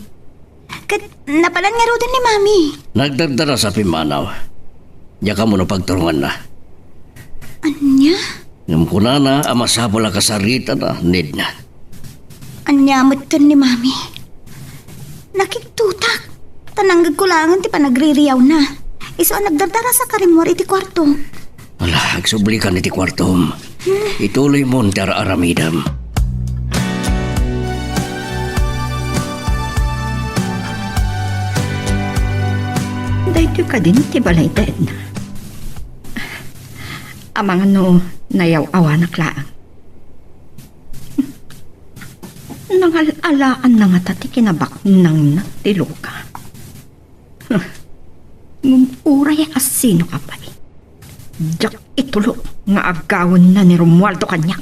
Napalan nga rin ni mami. nagdagdara sa pimanaw. Diya ka mo na pagturungan na. Anya? Ngam ko na amasapol ang kasarita na need na. Anya matan ni mami. Nakiktutak. Tananggag ko langan ti pa nagririyaw na. Iso ang nagdardara sa karimor iti kwarto. Wala, agsubli ka niti kwartom. Ituloy mo ang aramidam. Dahito ka din ti balay ta Edna. Amang ano nayaw-awa na klaang. Nangal-alaan na nga tati kinabak nang natilo ka. Ngumuray asino ka pa eh. Diyak itulo nga agawon na ni Romualdo kanyak.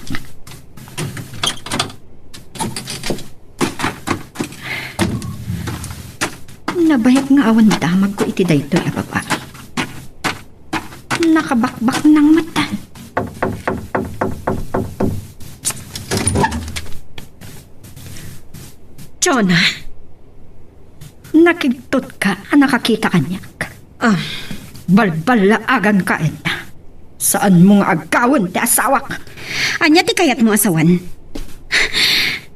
Nabayag nga awan damag ko iti daytoy a babae. Nakabakbak ng matan. Jonah, nakigtot ka ang nakakita kanyak. Balbalaagan ka, Edna. Saan mo nga agawon ti asawak? Anya ti kayat mo asawan?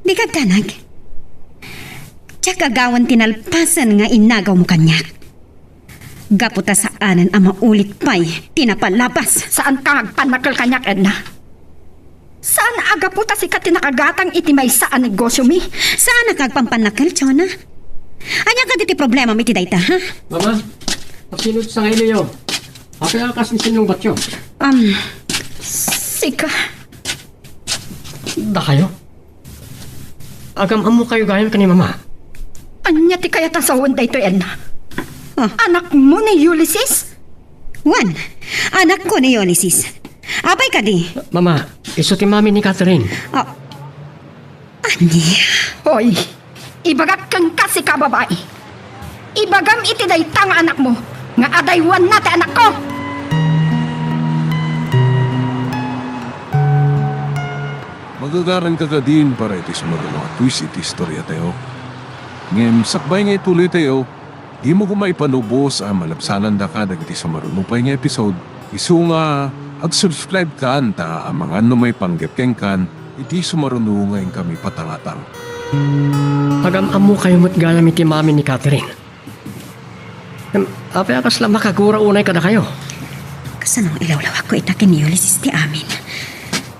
Di ka kanag. Tsak agawan tinalpasan nga inagaw mo kanyak. Gaputa sa anan ang maulit pa'y tinapalabas. Saan ka agpanakal kanyak, Edna? Saan aga po ta si ka tinakagatang iti may saan negosyo mi? Saan nakagpampanakal, Chona? Anya ka diti problema mi ti dayta, ha? Mama, pasinod sa ngayon niyo. Apa akas ni sinong batyo? Sika. Da kayo? Agam amo kayo gayon ka ni Mama. Anya ti kayat asawan dayto, Edna? Anak mo ni Ulysses? Juan, anak ko ni Ulysses. Apay ka di? Mama, iso ti mami ni Catherine. Ani? Hoy, ibagak kang kasi ka babae. Ibagam iti dayta nga anak mo. Nga adaywan na ti anak ko. Magagaran ka din para iti sumarunong at twist iti istorya tayo. Ngem sakbay nga ituloy tayo, di mo kumaipanubos ang malabsanan da ka dagiti sumarunong pa nga episode. Isu nga ag-subscribe ka anta ang mga may panggepkeng kan, iti sumarunong ngayon kami patangatang. Agam amo kayo mo't galam iti mami ni Catherine. Apay akas lang makagura unay kada kayo. Kasanong ilawlaw ako itakin ni Ulysses ti amin.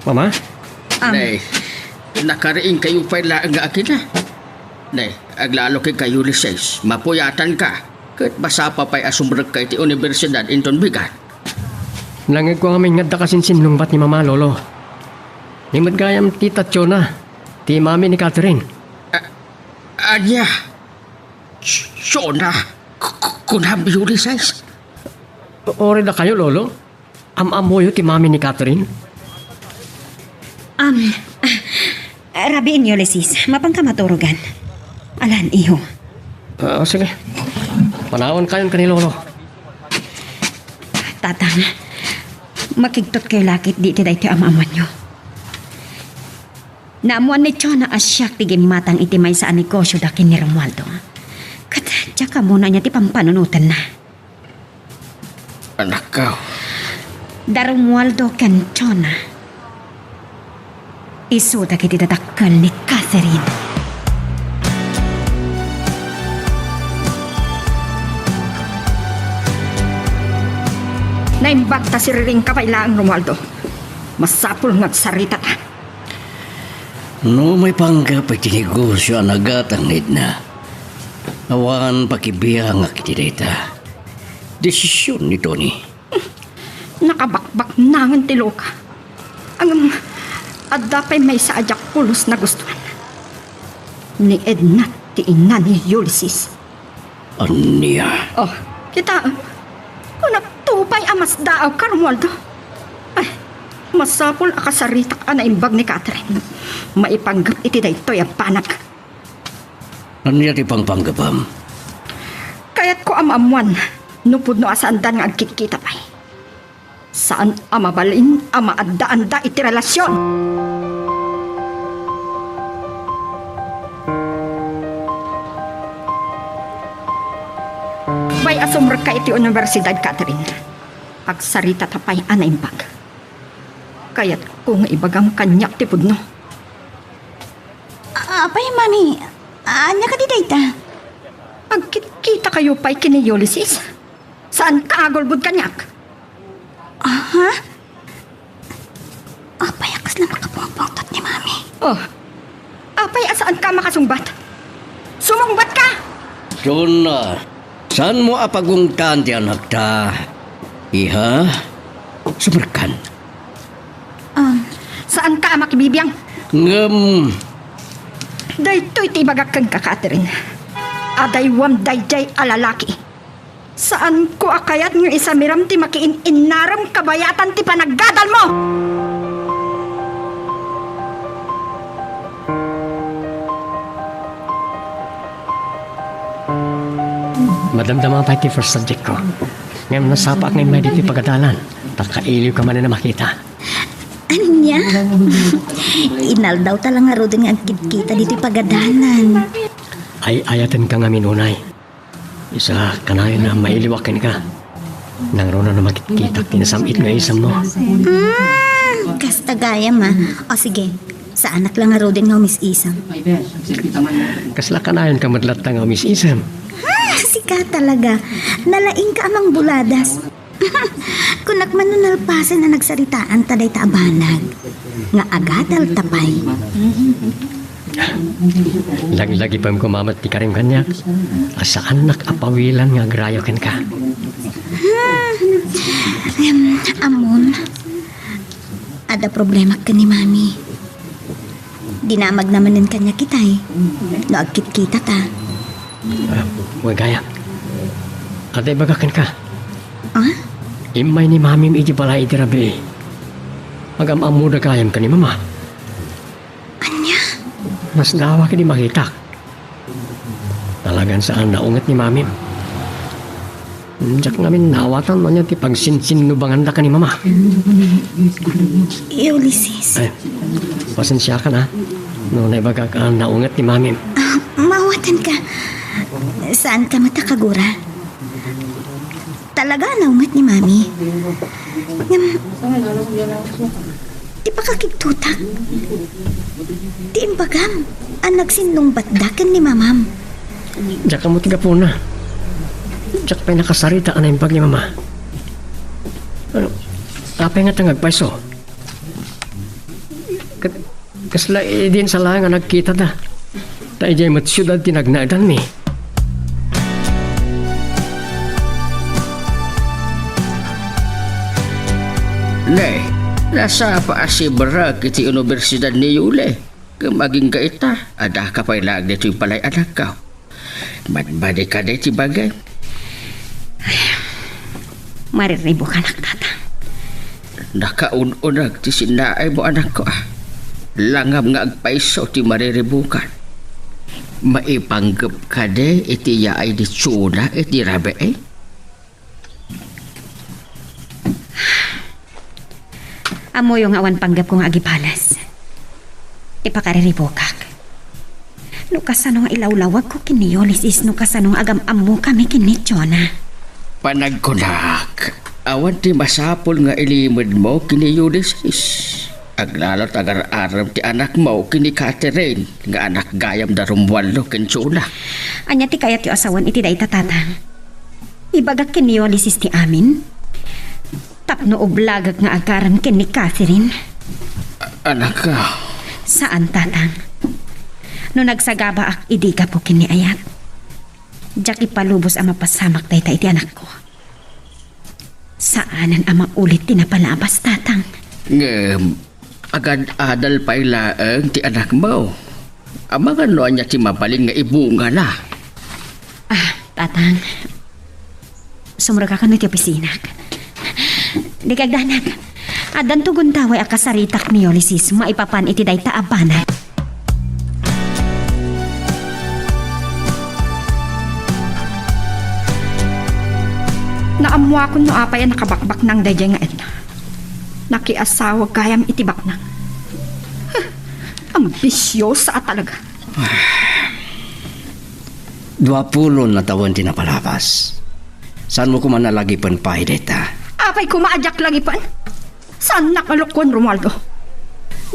Mama? Nay, nakariing kayo pa lang nga akin na. Nay, aglalo kay Ulysses, mapuyatan ka. Kat basa pa pa'y asumrag ka iti universidad inton bigat. Langag ko kami nga da kasinsin nung bat ni Mama Lolo. Nimad gayam ti Tationa, ti mami ni Catherine. Anya, Shona, kunham Ulysses. Ore da kayo, Lolo? Am-amoyo ti mami ni Catherine? Rabiin Ulysses, mapang ka maturugan. Alan, iho. Sige. Panahon kayon ka ni Lolo. Tatang, makigtot kayo lakit di ti dayti amaman nyo. Naamuan ni Chona asyak ti matang iti may sa negosyo dakin ni Romualdo. Kat, tsaka muna niya ti pampanunutan na. Anak ka. Da Romualdo ken Chona. Isu da kiti dadakkel ni Catherine. Naimbag ta si Riring kapailaan, Romualdo. Masapul nga't sarita ta. No may panggap ay tinegosyo ang agatang na. Awan pakibiyang akitideta. Desisyon ni Tony. Nakabakbak nangan ti Loka. Ang adapay may sa ajak pulos na gustuhan. Ni Edna ti ina ni Ulysses. Aniya. Oh, kita. Kung nagtupay amas daaw ka, Romualdo. Ay, masapul akasarita ka na imbag ni Catherine. Maipanggap iti daytoy ang panak. Aniya ti pangpanggapam. Kaya't ko amamuan, nupod no asandan nga agkikita pa'y. Saan amabalin, amaadda-anda iti relasyon? Bay asumrag ka iti universidad, Catherine. Agsarita tapay anaimbag. Kaya't kung ibagang kanyak ti pudno. Apay, mami. Anya ka di dayta? Agkita kayo pa'y kini Ulysses? Saan ka agolbud kanyak? Aha? Apay, akas lang makapungpungtot ni mami. Oh, apay asaan ka makasungbat? Sumungbat ka! Shona, saan mo apagungtan ti anak ta? Iha? Sumerkan. Saan ka makibibiyang? Ngam. Daytoy ti bagak kang ka, Catherine. Adaywam dayjay alalaki. Saan ko akayat ng isa miram ti makiin-inaram kabayatan ti panaggadal mo? Madamdama pa iti first subject ko. Ngayon nasapak ngayon may dito pagadalan. Takailiw ka man na makita. Anya? Inal daw talang nga rodin nga kita dito pagadanan. Ay ayatan ka nga minunay. Isa kanayon na mailiwakin ka. Nang ro na makikita tinasamit nga isam mo. Kasta gaya ma. O sige, sa anak lang nga rodin nga umis-isam. Kasla kanayon ka madlat nga umis-isam. Sika talaga. Nalaing ka amang buladas. Kunak man nalpasan na nagsaritaan taday taabanag. Nga agadal tapay. Lagi pa mo kumamat ti karim kanyak. Asaan nakapawilan nga agrayo ken ka. Amon, ada problema ka ni Mami. Dinamag naman ng kanya kita eh. No, agkit kita ta. Huwag gaya. Ate bagakan ka. Ah? Imay ni mami iti pala iti rabi. Agam-amu na kayam ka ni mama. Anya? Mas dawa ka di makita. Talagang saan naungat ni mami. Diyak namin nawatan mo niya ti pagsinsinubangan da ka ni mama. Ulysses. Ay, pasensya ka na. No, naibaga ka naungat ni mami. Mawatan ka. Saan ka matakagura? Talaga naungat ni Mami. Di pa kakitutak. Di imbagam. Ang nagsinlong batdakan ni Mamam. Diyak ka mo tiga po na. Diyak pa'y nakasarita na yung pag ni mama. Ano? Apay nga tangagpaiso. Kasla din sa lang nga nagkita da. Tayo dyan mat siyudad tinagnaidan mi. Ne, nasa pa si Barak iti universidad ni Yule. Maging kaita, ada ka pa'y lag dito yung palay anak ka. Madbadi ka dito bagay. Mariribo ka nak tatang. Nakaununag ti sinaay mo anak ko ah. Langam nga agpaiso ti mariribukan. Maipanggap ka de iti yaay di tsuna iti rabe eh. Amo yung awan panggap kong agipalas. Ipakariribo kak. No kasano nga ilawlawag ko kini Ulysses, no kasano nga agam-amu kami kini Chona. Panagkunak, awan ti masapol nga ilimod mo kini Ulysses. Aglalot agar-aram ti anak mo kini Catherine, nga anak gayam da rumwalo ken Chuna. Anya ti kayat yung asawan iti day tatatang. Ibagak kini Ulysses ti amin. Tapno oblagak nga agaran kini Catherine. Anak ka. Saan tatang? No nagsagaba ak idi ka po kini ayat. Diyak ipalubos ang mapasamak day iti anak ko. Saanan ang maulit tinapalabas tatang? Agad adal pa ilaang ti anak mo. Amang ano niya ti mabaling nga ibunga na. Tatang. Sumurag ka no iti opisina. Di kagdanag. Adan tugon taway akasaritak ni Ulysses maipapan iti day taabanat. Naamwa ko no apay nakabakbak ng dayjay nga Edna. Nakiasawa gayam itibak na. Ambisyosa talaga. 20 na taon tinapalabas. Saan mo kumanalagi pan pahideta? Apay kumaadyak lagi pan. Saan nakalukon, Romualdo?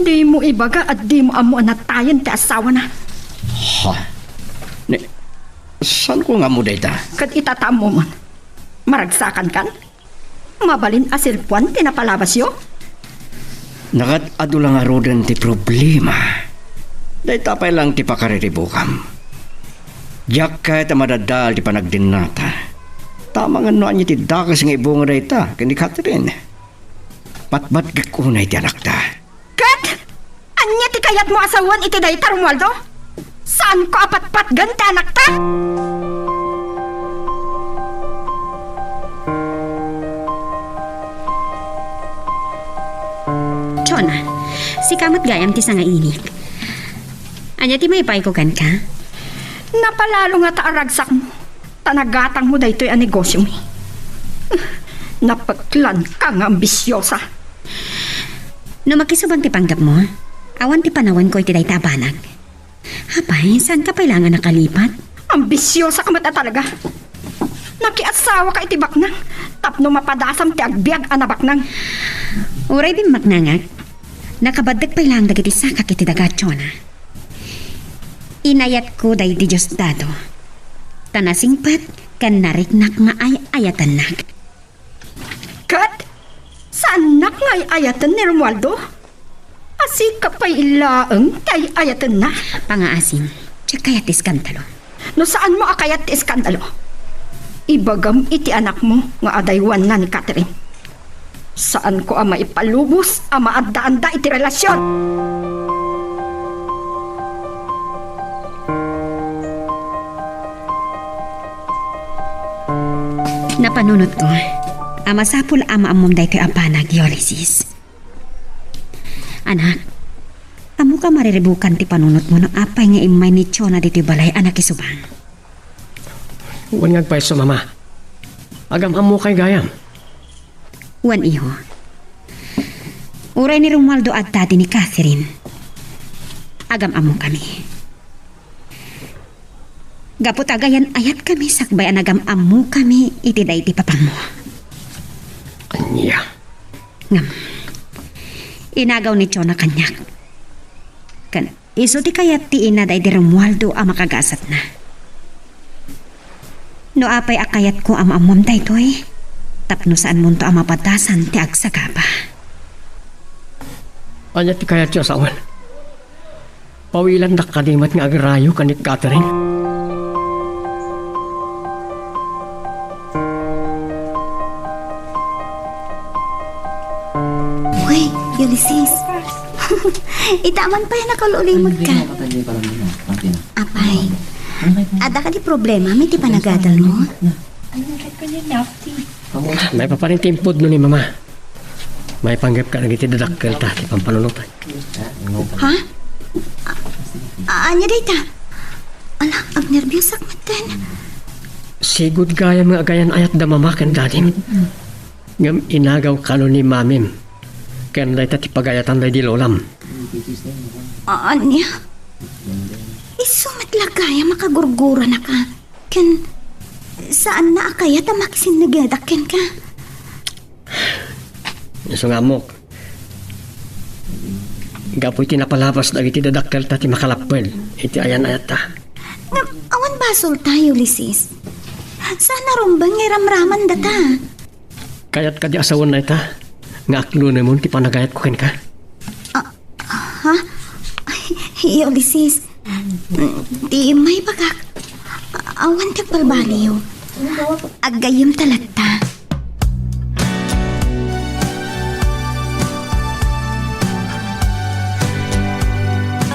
Di mo ibaga at di mo amo natayan ti asawa na. Ha? Saan ko nga mo deta? Kat itatam mo man. Maragsakan kan? Mabalin asilpuan tinapalabas yo? Nakat ado lang arodan ti problema. Dahil tapay lang ti pakariribukam. Diyak kahit madadal ti panagdinata. Tama nga noan niya ti dakas nga ibunga na ita, kani Catherine. Patbat kakunay ti anak ta. Kat! Anya ti kayat mo asawan iti dayta, Romualdo? Saan ko apat-pat ganta anak ta? Chona, si kamat gayam ti nga inik. Anya ti may paikukan ka? Napalalo nga taaragsak mo. Tanagatang mo da ito'y anegosyo mo. Napaglan ka nga ambisyosa. No makisubang ti panggap mo, awan ti panawan ko iti day tabanag. Hapay, saan ka kailangan nakalipat? Ambisyosa ka mata talaga. Nakiasawa ka itibak nang. Tapno mapadasam ti agbiag anabak nang. Uray din maknangag. Nakabadag pa lang dagiti sakak iti dagatyo na. Inayat ko day di Diyos dado. Tanasingpat kan nariknak nga ay ayatan nak. Kat? Saan nak nga ay ayatan ni Romualdo? Si kapay ilaang tay ayatan na. Pangaasin, tsak kayat iskandalo. No saan mo akayat ti iskandalo? Ibagam iti anak mo nga adaywan na ni Catherine. Saan ko ang maipalubos ang maanda-anda iti relasyon? Napanunod ko, ama sapul ama amom day kay apanag, Ulysses. Anak, amo ka mariribukan ti panunod mo ng apay nga imay ni Chona dito balay anak isubang. Huwag ngagpaiso, mama. Agam mo kay gayam. Wan iho. Uray ni Romualdo at tati ni Catherine. Agam amo kami. Gapot agayan ayat kami sakbay anagam amo kami iti day ti papang mo. Anya. Ngam. Inagaw ni Chona kanyak. Kan iso ti kayat ti ina day di Romualdo ang makagasat na. No apay akayat ko am amom day to eh. Tapno saan mo to ang mapatasan ti agsagaba. Anya ti kaya tiyo sawan. Pawilan na kanimat nga agrayo ka ni Catherine. Uy, Ulysses. Itaman pa yan nakalulimod ka. Apay, ada ka di problema, may ti panagadal mo? May paparin timpod no ni mama. May panggap ka nagiti dadakkel ta ti pampanunutan. Ha? Anya dayta? Ala, ag nervyos ak matan. Sigud gaya mga agayan ayat da mama ken dadim. Ngam inagaw kano ni mamim. Ken day ti pagayatan day di lolam. Anya? Iso matlagaya makagurgura na ka. Ken, saan na akaya tamakisin nagadakken ka? Iso nga mo. Gapoy tinapalabas dagiti dadakkel ta ti makalapwel. Iti ayan ayat ta. Awan basol tayo, Ulysses. Sana rumbang iramraman data. Kayat ka di asawan na ita. Nga aklo na mo ti panagayat ko ken ka. Ha? Ay, Ulysses. Di may bagak. Awan kag balbaliw. Agayom talata.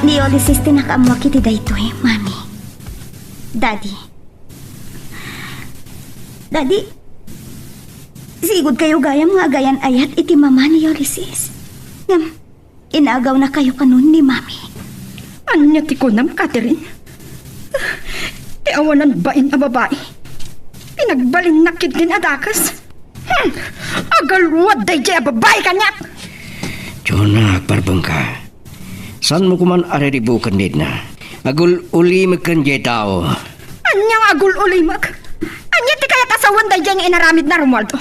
Di Ulysses tinakaamwak iti dayto eh, Mami. Daddy. Daddy, sigud kayo gayam nga agayan ayat iti mama ni Ulysses. Ngam, inagaw na kayo kanon ni Mami. Anya ti kunam, Catherine? Ti awanan bain a babae. Pinagbalin nakid din adakas. Agalwad day jay a babae kanyak. Chona, parbang ka. San mo kuman ariribukan din na? Agul ulimag kan jay tao. Anyang agul ulimag. Anya ti kaya tasawan day jay nga inaramid na Romualdo.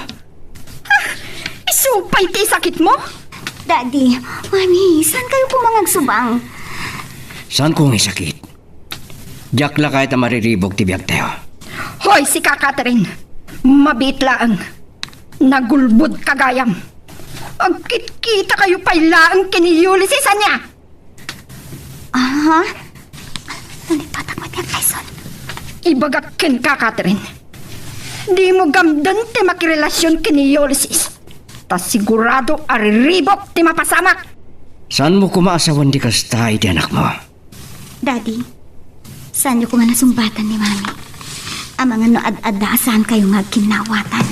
Isupay ti sakit mo? Daddy, Mami, saan kayo kumangag subang? San kong isakit? Diyak la kahit mariribog ti biyak tayo. Hoy, si Catherine. Mabitlaang. Nagulbud kagayam. Agkit-kita kayo pailaang kini Ulysses anya. Aha? Nalipatak mo tiyak, Tyson. Ibagakin ka, Catherine. Di mo gamdan ti makirelasyon kini Ulysses. Ta sigurado ariribok ti mapasamak. San mo kumaasawan di kasta iti anak mo? Daddy, saan niyo kuma nasumbatan ni Mami? Ang mga noad-ada saan kayo nga kinawatan?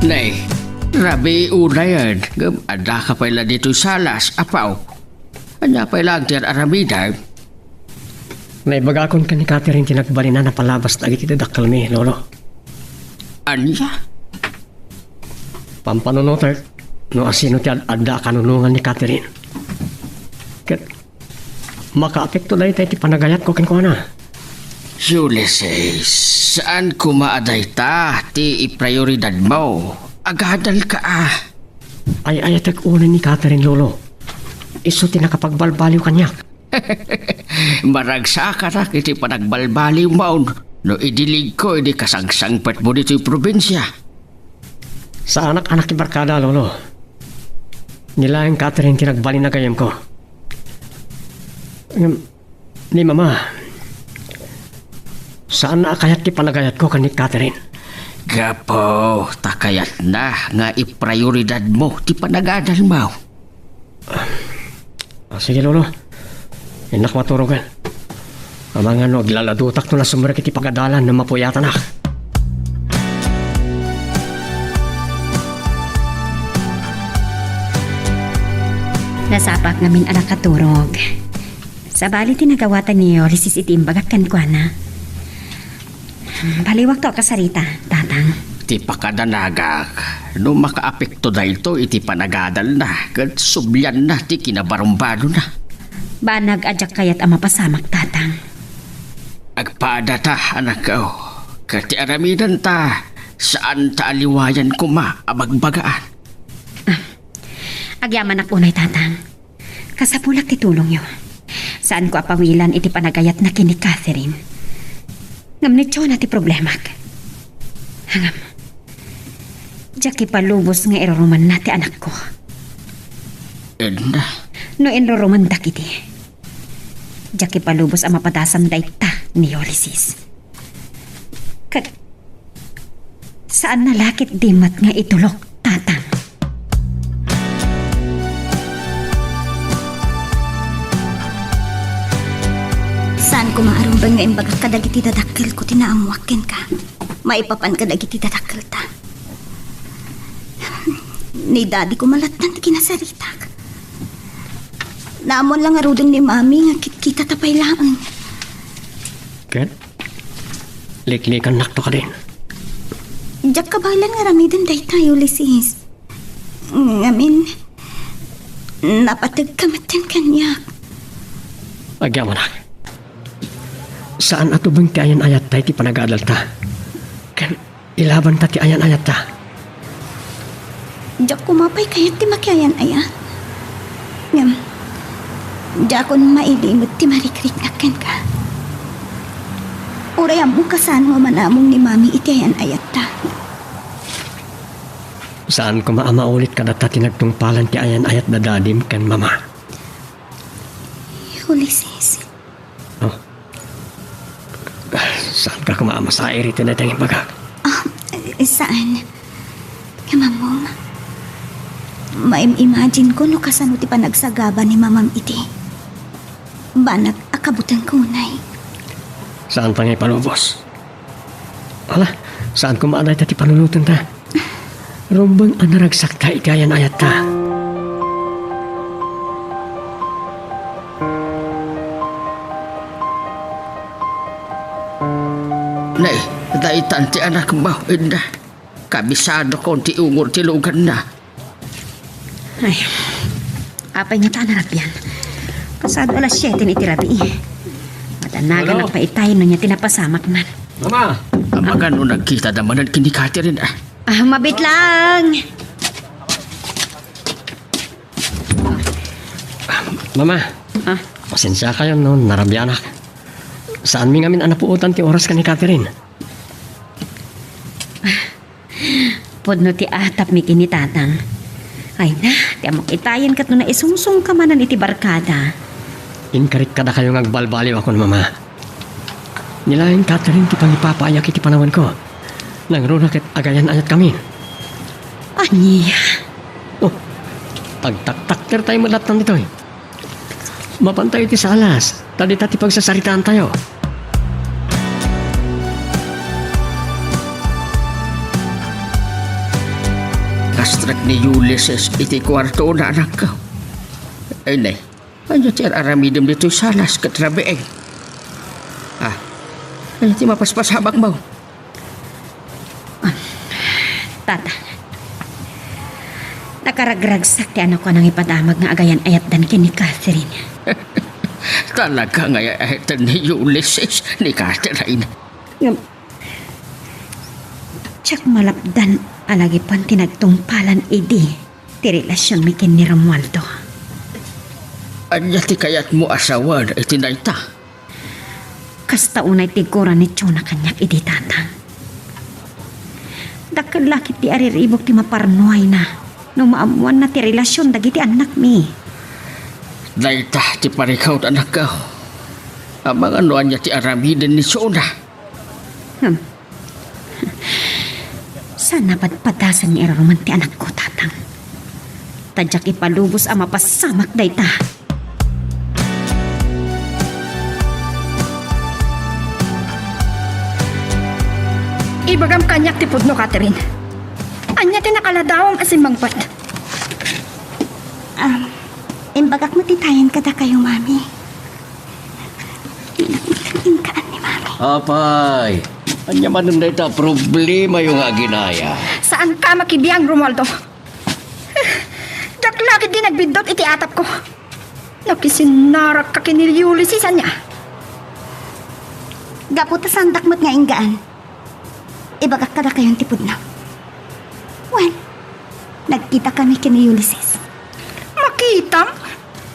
Nay, rabi unayan. Ada ka pala dito salas, apaw. Anya pala ang tiyan aramida. Naibagakon ka ni Catherine tinagbalina na palabas dagiti dadakkel mi, lolo. Anya? Pampanunutan no asino ti adda kanunungan ni Catherine. Ket makaapekto na iti panagayat ko ken kuana. Ulysses, saan kumaaday ta? Ti iprioridad mo. Agadal ka Ay ayatek una ni Catherine, lolo. Iso ti nakapagbalbaliw kanyak. Maragsa ka na kiti panagbalbaliw mo. No idilig ko, hindi kasangsangpat mo dito'y probinsya. Sa anak-anak ni Barkada, Lolo. Nilayang Catherine tinagbali na gayam ko. Ni Mama, saan na kayat ti panagayat ko kani Catherine? Gapo, takayat na nga iprioridad mo ti panagadal mo. Sige, Lolo. Inak maturugan. Amang ano, glaladutak to na sumurek iti pagadalan na mapuyatan na. Nasapak namin anak katurog. Sa bali tinagawatan ni Ulysses iti imbagak kan kwa na. Baliwag to kasarita, tatang. Ti pakadanagak, no makaapekto da ito iti panagadal na, kat subyan na ti kinabarumbado na. Banag adyak kayat ang mapasamak, tatang. Agpada ta, anak ko, kat ti aramidan ta, saan ta aliwayan kuma abagbagaan. Agyaman ak unay, tatang. Kasapulak ti tulong yo. Saan ko apawilan iti panagayat na kini Catherine. Ngam ni Chona ti problemak. Hangam. Diyak ipalubos nga iroruman na ti anak ko. Edna, No enroruman dak iti. Diyak ipalubos ang mapadasan dayta ni Ulysses. Kat... Saan nalakit dimat nga itulok, tatang? Saan ko maarumbang nga imbaga ka dagiti dadakkel ko tinaamuakin ka. Maipapan ka dagiti dadakkel ta. Ni daddy ko malatan kinasarita. Naamon lang arudong ni mami nga kita tapay laang. Ken, liklikan nakto ka din. Diyak kabalan nga ramidan day tayo, Ulysses. Ngamin, napatag kamatan kanya. Agyaman na. Saan ato bang ti ayan ayat tayo ti panagadal ta? Ken, ilaban ta ti ayan ayat ta. Diyak kumapay kayat ti makyayan ayan. Ngam, diyak ko mailimot ti marikrik nakan ka. Urayam mo kasan mo manamong ni mami iti ayan ayat ta. Saan ko maamaulit ka data tinagtungpalan ti ayan ayat na dadim ken mama? Ulysses, Oh. Saan ka kumaama sa irito na tayong baga? saan? Kamamong, maim-imagine ko no kasano ti panagsagaba ni mamam iti. Banag akabutan ko unay. Saan pa ngay palubos? Ala, saan ko maanay ta ti panulutan ta? Rumbang anaragsak ta iti ayan ayat ta. nay, daitan ti anak mo, Edna. Kabisado ko ti ungur ti lugan na. Ay, apay nga ta narapyan. Kasado alas 7 ni tirabi. Matanagan Hello? na paitayin no niya tinapasamak nan. Mama! Amagan no nagkita damanan kini Catherine ah. Mabit lang! Mama! Ah? Pasensya kayo no, narabyanak. Saan mi ngamin anapuutan ti oras ka ni Catherine? Podno ti atap mi kini tatang. Ay na, ti amok itayin kat no na isungsung ka manan iti barkada. Inkarit kada kayo ngagbalbaliw ako mama. Nilaing Catherine ti pangipapayak iti panawan ko. Nangruna ket agayan ayat kami. Aniya, Oh, pagtaktak tayo malatang dito eh. Mapantay iti salas. Tadi tati pagsasaritaan tayo. Kastrak ni Ulysses iti kwarto na anak ko. Ay nay, ano ti aramidem dito salas katrabeeng. Ano ti mapaspasabak mo? tata. Nakaragragsak ti ano ko nang ipadamag nga agayan ayat dan kini Catherine. Talaga nga yaetan ni Ulysses ni Catherine. Tsak malapdan alagi pan tinagtungpalan idi ti relasyon mi ken ni Romualdo. Anya ti kayat mo asawa na itinayta. Kasta unay tiguran ni Chona kanyak iti tatang. Dakkel lakit ti ariribok ti maparnuay na. No maamuan na ti relasyon dagiti anak mi. Dayta ti parikaw anak ka. Amang anuan niya ti aramiden ni Chona. Sana padpadasan ni araruman ti anak ko, tatang. Tadyak ipalubos ang mapasamak dayta. Ibagam kanyak ti pudno, Catherine. Anya ti nakaladawang asin mangpat. Imbagak mo titayan kada kayo, Mami. Inkaan ni Mami. Apay, anya man nung dayta problema yung aginaya. Saan ka makibiyang, Romualdo? Daklakit din nagbidot iti atap ko. Nakisinarak ka kiniliulisisan niya. Gaputa sandak mo't nga inggaan. Ibagak kada kayong tipod na. Well, nagkita kami kini Ulysses. Makita?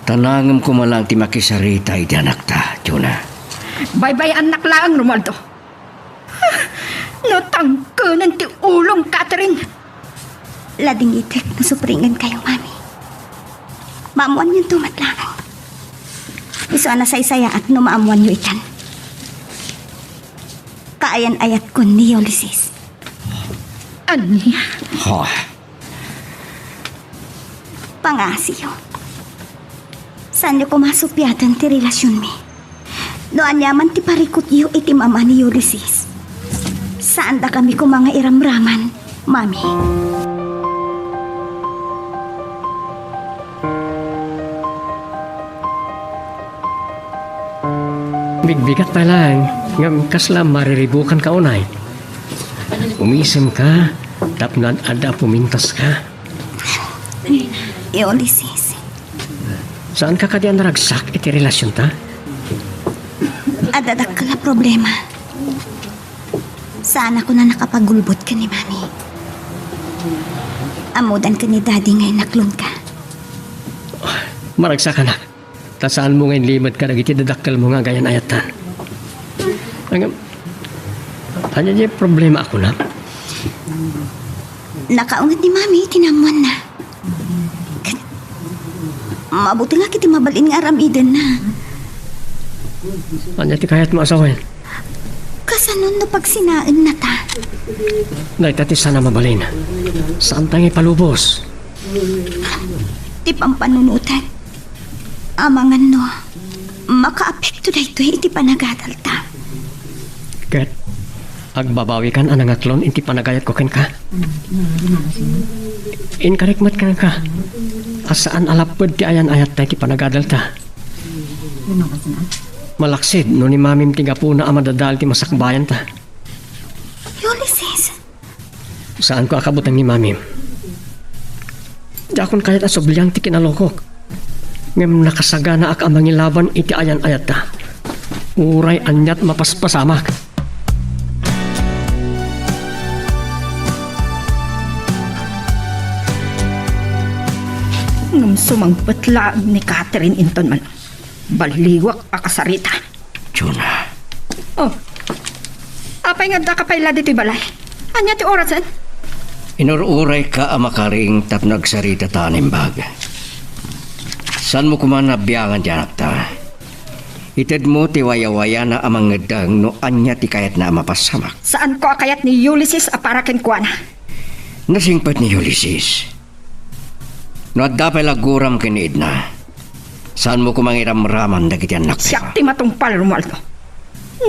Tanangam ko malang ti makisarita iti anak ta, Chona. Bye-bye anak lang, Romualdo. Natangkanan ti ulong, Catherine. Lading itek na supringan kayo, Mami. Maamuan yung tumatlangan. Iso na say-saya at no maamuan nyo ikan. Kaayan-ayat ko ni Ulysses. Anya? Oh, Pangasiyo. Saan nyo kumasupyatan ti relasyon mi? Doan yaman ti parikot yu iti mama ni Ulysses. Saan da kami ko mga iramraman, Mami? Bigbigat pa lang. Ngam kasla mariribukan ka unay. Umisim ka, tapnan ada pumintas ka. Ulysses. Saan ka kadiyan naragsak iti relasyon ta? Adadak ka na problema. Saan ako na nakapagulbot ka ni Mami? Amudan ka ni Daddy ngay naklon ka. Maragsak ka na. Tasaan mo ngayon limad ka nagiti dadakkel mo nga gayan ayatan. Ang ano niya problema ako na? Nakaungat ni Mami, tinamuan na. Mabuti nga kiti mabalin nga aramiden na. Ano ti kayat mo asawan? Kasanon no pag sinaan na ta. Naitati sana mabalin. Saan tayo palubos? Ti pampanunutan. Amangan no, makaapekto na ito iti panagadal ta. Kat, agbabawi kan anang atlon inti panagayat ko ken ka. Inkarikmat ka ka. Asaan alapod ti ayan ayat tayo ti panagadal ta. Malaksid no ni mamim ti gapuna amadadal ti masakbayan ta. Ulysses, Saan ko akabutan ni mamim? Dakon kayat asobliang ti kinalokok. Ngem nakasagana ak amang ilaban iti ayan ayat ta. Uray anyat mapaspasamak. Nung sumangpatlaag ni Catherine Inton man. Baliwak akasarita. Chona. Oh, apay nga da kapayla dito balay. Anya ti orasan? Inururay ka amakaring tap nagsarita tanim baga. San mo kuman nabiyangan ti anak ta? Ited mo ti waya-waya na amang ngedang no anya ti kayat na mapasamak. Saan ko akayat ni Ulysses aparaken kuana? Nasingpat ni Ulysses. No at dapay laguram kiniid na. Saan mo kumangiram-raman dagiti anak tayo? Siyak ti matungpal, Romualdo.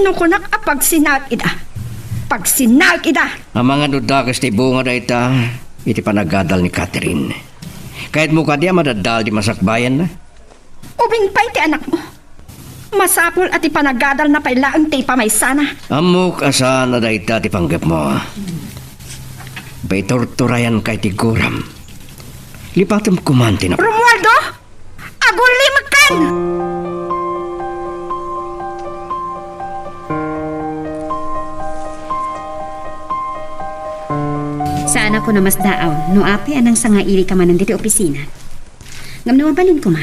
No kunak apag sinag ida. Pag sinag ida. Ang mga dudagas ti bunga da ita, iti panagadal ni Catherine. Kahit mo ka di madadal di masakbayan na. Ubing pa'y ti anak mo. Masapol at ipanagadal na pailaang ti pamaysana. Amok asa na da ita ti panggap mo. Bay torturayan kay ti guram. Lipatam kumanti na. Romualdo! Agulimakan! Saan ako na mas daaw, no api anang sangairi ka manan diti opisina. Ngam na mabalin ko ma,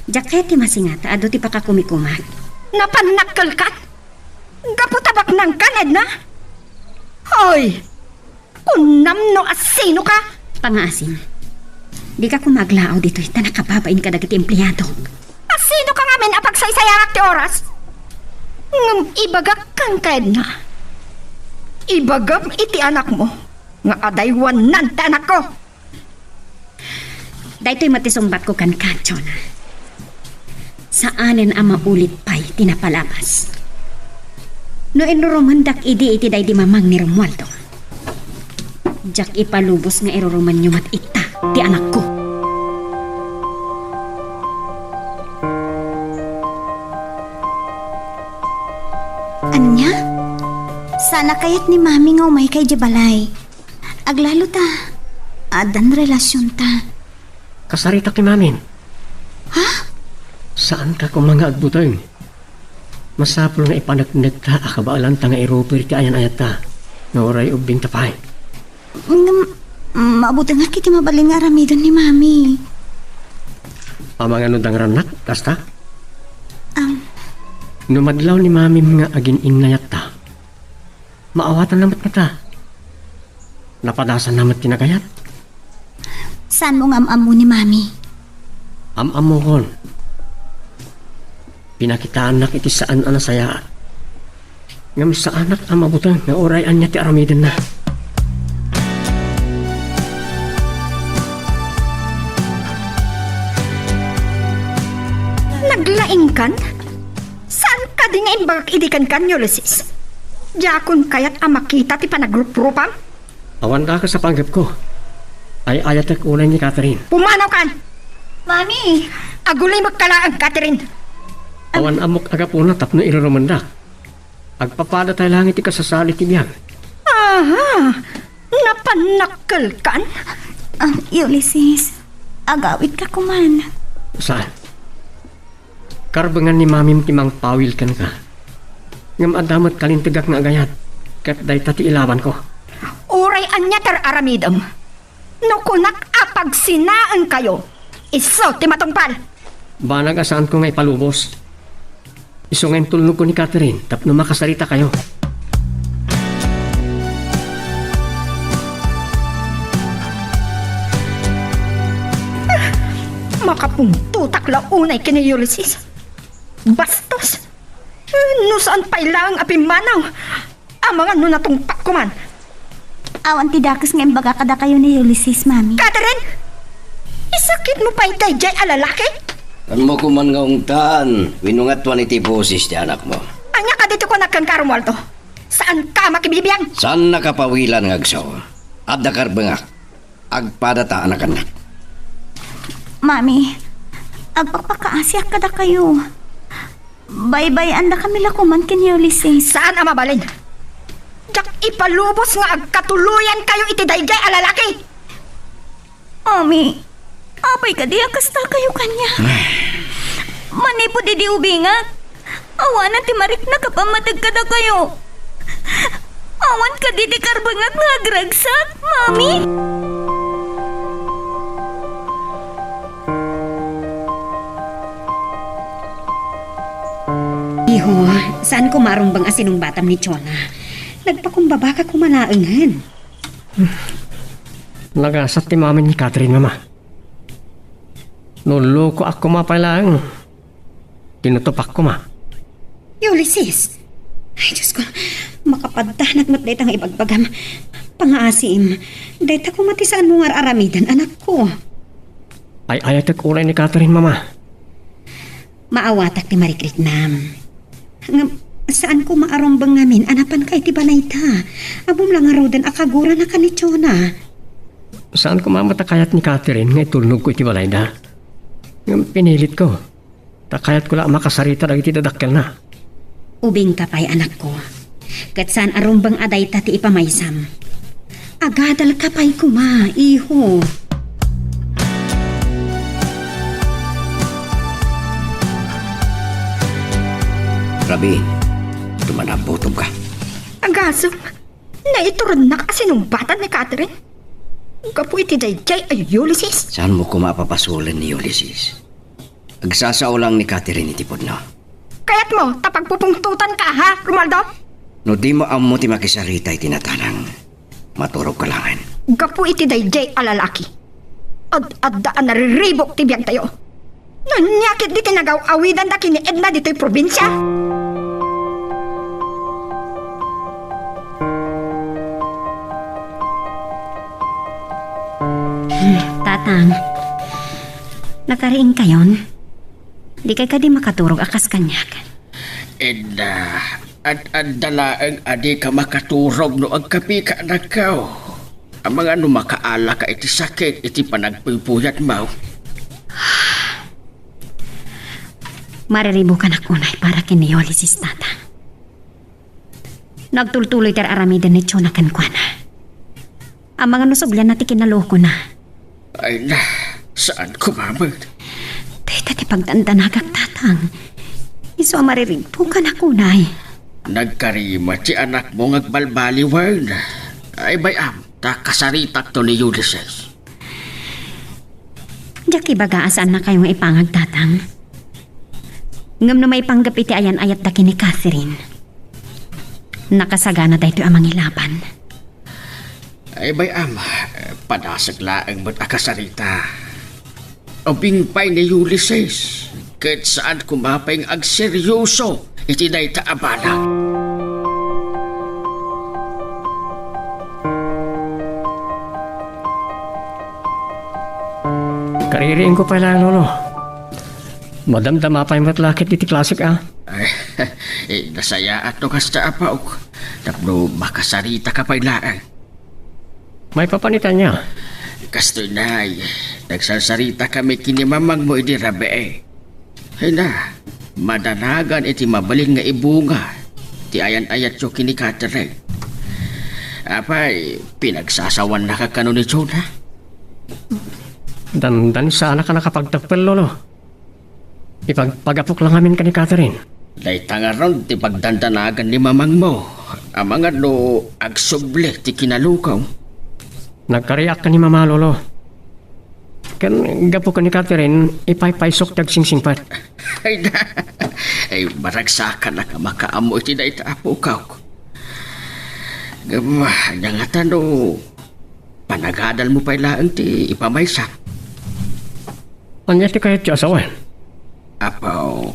jaket ti masingata, ado ti pakakumikumat. Napanakal ka? pinangkan, Edna? Hoy! Kunam no asino ka? Pangaasim, di ka kumaglaaw dito, nakababain ka dagiti empleyado. Asino ka nga min apagsaysayakak ti oras? Ngam ibagak kang ka, Edna. Ibagam iti anak mo. Nga adaywan nan ti anak ko. Dahito'y matisumbat ko kan Jonah. Saanen ang maulit pa'y tinapalabas. No inurumandak idi iti day di mamang ni Romualdo. Jak ipalubos nga iruruman nyo mat ita ti anak ko. Anya? Sana kayat ni mami nga umay kay Jabalay. Aglalo ta. Adan relasyon ta. Kasarita ki mamin. Ha? Saan ka kung mga agbutang? Masapol nga ipanagnet ta akabaalan ta nga iropir ti ayan-ayat ta. Nga oray ubing tapay. Mabuti nga kiti mabaling nga aramidon ni mami. Amang ano dang ranak, kasta? Numadlaw ni mami nga agin inayat ta. Maawatan namat na ta. Napadasan namat tinagayat. Saan mo ngam mo ni mami? Am-amo kon. Pinakitaan nak iti saan anasayaan. Ngam sa anak ang mabutang nga orayan niya ti aramidin na. Naglaing kan? Saan ka di nga imbagak idikan kan, Ulysses? Yakon kayat ang makita ti panagrup-rupam? Awan ka sa panggap ko. Ay ayat ak ulay ni Catherine. Pumanaw kan! Mami! Agulay magkalaang, Catherine! Awan amok agapuna tapno irurumanda. Agpapada tayo lang iti kasasali ti biyang. Aha! Napanakal kan? Ulysses, agawit ka kuman. Saan? Karbangan ni mamim timang pawil kan ka. Ngam adamat kalintagak nga agayat. Kat day tati ilaban ko. Uray anya tar aramidam. No kunak apag sinaan kayo. Iso ti matungpal. Banag asaan ko nga ipalubos. Iso ngayon tulnog ko ni Catherine tapno makasarita kayo. Makapungtutak launay kini Ulysses. Bastos. No saan pailang apimanaw. Ang mga nunatungpak ko man. Awan ti dakas nga imbaga kada kayo ni Ulysses, mami. Catherine! Isakit mo pa itay jay alalaki? Kan mo kuman nga ungtan, winungatwan iti boses ti anak mo. Anya ka dito ko nagkangkarumwalto. Saan ka makibibiyang? Saan nakapawilan nga agsaw? At nakarbangak, agpadata anak-anak. Mami, agpakpakaasyak kada kayo. Bye-bye anda kami lakuman kin Ulysses. Saan ang mabalin? Jak ipalubos nga agkatuluyan kayo iti daygay alalaki. Mami, apay ka di kasta kayo kanya. Manipo di ubingat. Awan ti marik na kapamatag kada kayo. Awan ka di karbangak nga agragsak, mami. Iho, saan ko marumbang asinong batam ni Jonah? Nagpakumbaba ka kumalaangan. Nagasat ti mami ni Catherine, mama. Nuloko ako mapalang. Tinutupak ko, ma. Ulysses! Ay, Diyos ko, makapadtanak mo't dayta nga ibagbagam. Pangaasim, dayta ko matisaan mo nga aramidan, anak ko. Ay ayat ak ulay ni Catherine, mama. Maawatak ti Marikritnam. Saan ko maarumbang ngamin, anapan kay ti balay ta. Abom lang nga rodan akagura na ka ni Jonah. Saan ko mamatakayat ni Catherine nga itulnog ko iti balay da? Nga pinilit ko. Takayat ko lang makasarita na iti dadakkel na. Ubing ka pa'y anak ko. Kat saan arumbang aday ta ti ipamaysam. Agadal ka pa'y kuma, iho. Rabin, tumanabotob ka. Agaso, naituran na kasi nung bata ni Catherine. Kapo iti daygay ay Ulysses. Saan mo kumapapasulan ni Ulysses? Agsasaw lang ni Catherine itipod na. Kaya't mo, tapagpupungtutan ka ha, Romualdo? No di mo amo ti makisarita iti natanang. Maturog ka langan. Gapu iti dayjay alalaki. Ad-addaan nariribok ti biyag tayo. Nanyakit di tinagaw-awidan da kini Edna dito'y probinsya. Tatang, nakariing kayon? Di kay ka di makaturog akas kanyak. Edna, at dalaang adi ka makaturog no agkapi ka na kao. Ang mga no makaala ka iti sakit, iti panagpuypuyat mo. Mariribo ka na kunay para kiniyolisis, tatang. Nagtultuloy tar aramidan ni Chona kankwana. Ang mga nusuglan na ti kinaloko na. Ay na, saan kumamad? Tita ti pagdandanagak, tatang. Iso mariribo ka na kunay. Nagkarima ti anak mo ngagbalbaliwan. Ay bayam, ta kasaritak to ni Ulysses. Diyak ibagaan na kayong ipangag, tatang. Ngam na may panggap iti ayan ayat daki ni Catherine. Nakasagana da ito amang ilaban. Ay bayam, padasag laang ba't akasarita. Obingpay ni Ulysses, kahit saan kumapay ang agseryoso, iti na itaabala. Kaririin ko pala, Lolo. Madamdama pa yung matlakit iti klasik, ah. Ay, nasaya at no kasta apaw. Tapno makasarita ka pa'y laang. May papanitan niya. Kastoy na nagsasarita kami kinimamang mo iti rabe eh. Ay na, madanagan iti mabaling nga ibunga. Ti ayan-ayat yo kini Catherine. Apay, pinagsasawan na ka kano ni Jonah. Dandan sana ka nakapagtagpal, Lolo. Ipagpagapok lang amin ka ni Catherine. Daytanga ron ti pagdandanagan ni mamang mo. Ang mga no agsuble ti kinalukaw. Nagkariak ka ni Mama, Lolo. Kan gapo ka ni Catherine, ipay-paysok tag singsingpat. Ay na, ay maragsakan na ka makaamo iti na itaapukaw. Gamah, nga tano, panagadal mo pa'y laang ti ipamaysa. Anya ti kayat siya asawan? Apaw,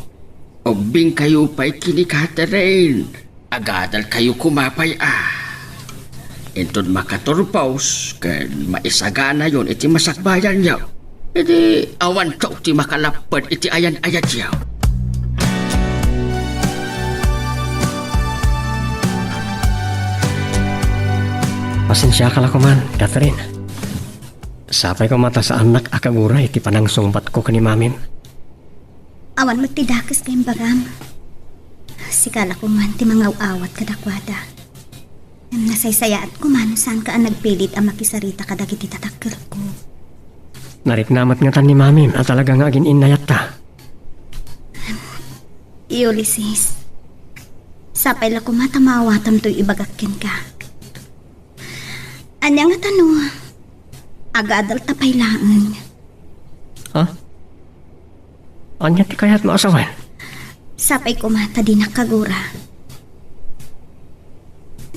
obing kayo pa'y kini Catherine. Agadal kayo kumapay Intod makaturpaus, kan maisagana yon iti masakbayan yaw. Iti awan to ti makalapad iti ayan-ayat yaw. Pasensya ka lang kuman, Catherine. Sapay ko mata sa anak akagura iti panangsungbat ko kani mamin. Awan mo ti dakas kayong bagam. Sikala ko man ti mga awat kadakwada. Nasaysayaat ko man saan ka ang nagpilit ang makisarita kadag iti tatakkel ko. Nariknamat nga tan ni mamin at talaga nga agin inayat ta. Ulysses, sapay la ko matamawatam to'y ibagakin ka. Anya nga tano, agadal tapay laang. Ha? Anya ti kayat mo asawan? Sapay ko mata di nakagura.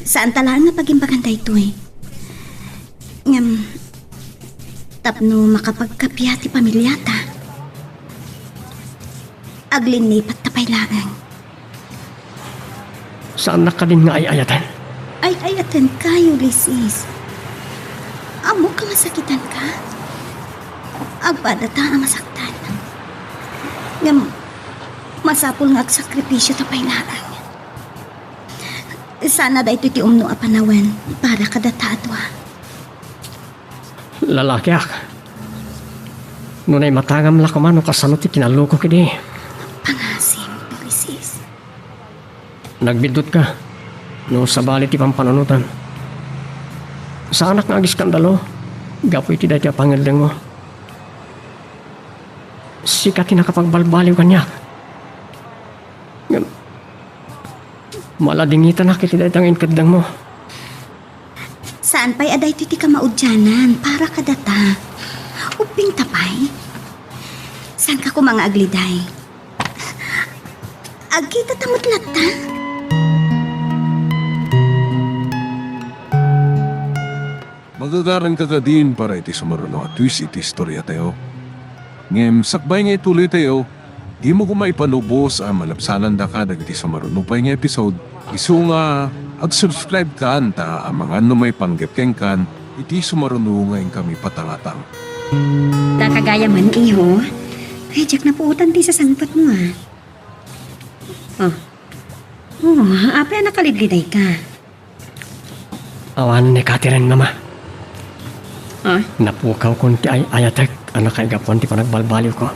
Saan talaan nga pagimbagan tayo ito eh? Ngam, tapno makapagkapya ti pamilyata. Aglinipat tapay laang. Saan na ka din nga ay ayatan? Ay ayatan ka, Ulysses. Amo ka masakitan ka? Agpadata ang masaktan. Ngam, masapul nga agsakripisyo tapay laang. Sana da ito ti umno a panawen para kadata atwa. Lalaki ak. Nunay matangam la kumano kasano ti kinaloko kini. Pangasim, Ulysses. Nagbidot ka. No sabali ti pampanunutan. Sa anak nga agiskandalo, gapoy ti dati pangeldeng mo. Sika ti nakapagbalbaliw kanyak. Maladingitan na kiti dati ang inkadang mo. Saan pa'y aday ti kamaudyanan para kadata? Uping tapay? Saan ka ko mga agliday? Agkita tamot lata? Magagaran ka din para iti sumaruno at twist iti istorya tayo. Ngem sakbay nga ituloy tayo, di mo kumaipanubos ang malapsanan da ka dagiti sumaruno pa nga episode. Isu nga ag-subscribe ka anta ang mga may panggapkeng kan iti sumaruno ngayon kami patangatang. Kagaya man, iho. Ay, Jack, napuutan ti sa sangpat mo, apa yan nakalidliday ka? Awan ni Catherine, mama. Ah? Napukaw ko ti ayatek, anak kay gapon ti panagbalbaliw ko.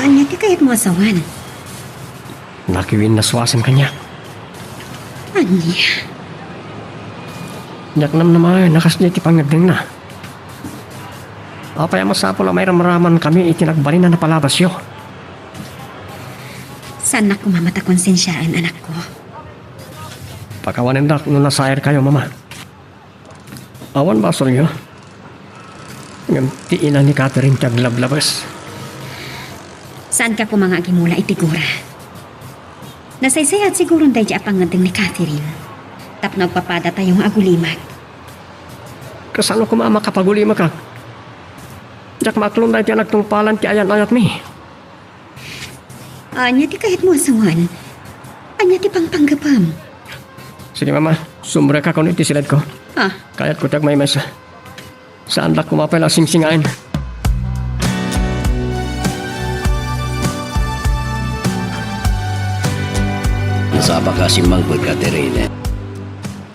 Anya, ti kayat mo asawan? Nakiwin na swasan kanya. Anya? Yak naman, nakas niya ti pangadeng na. Apay masapo na may ramaraman kami itinagbali na napalabas yo. Saan na kumamata konsensyaan, anak ko? Pagkawanin dak nung nasair kayo, mama. Awan ba nyo? Ngam tiinan ni Catherine taglablabas. Saan ka kumanga gimula itigura? Nasaysayat siguro tayo dya pangadeng ni Catherine. Tap nagpapada tayong agulimat. Kasano kumama kapagulima ka? Jak maklong na ti nagtungpalan ti ayan-ayat mi. Anya ti kahit mo asawan. Anya ti pangpanggapam. Sige mama, sumbre ka kung iti silad ko. Ah, Kaya't ko tag may mesa. Saan dak kumapay na sing-singain? Nasaba ka si Mangkod Catherine.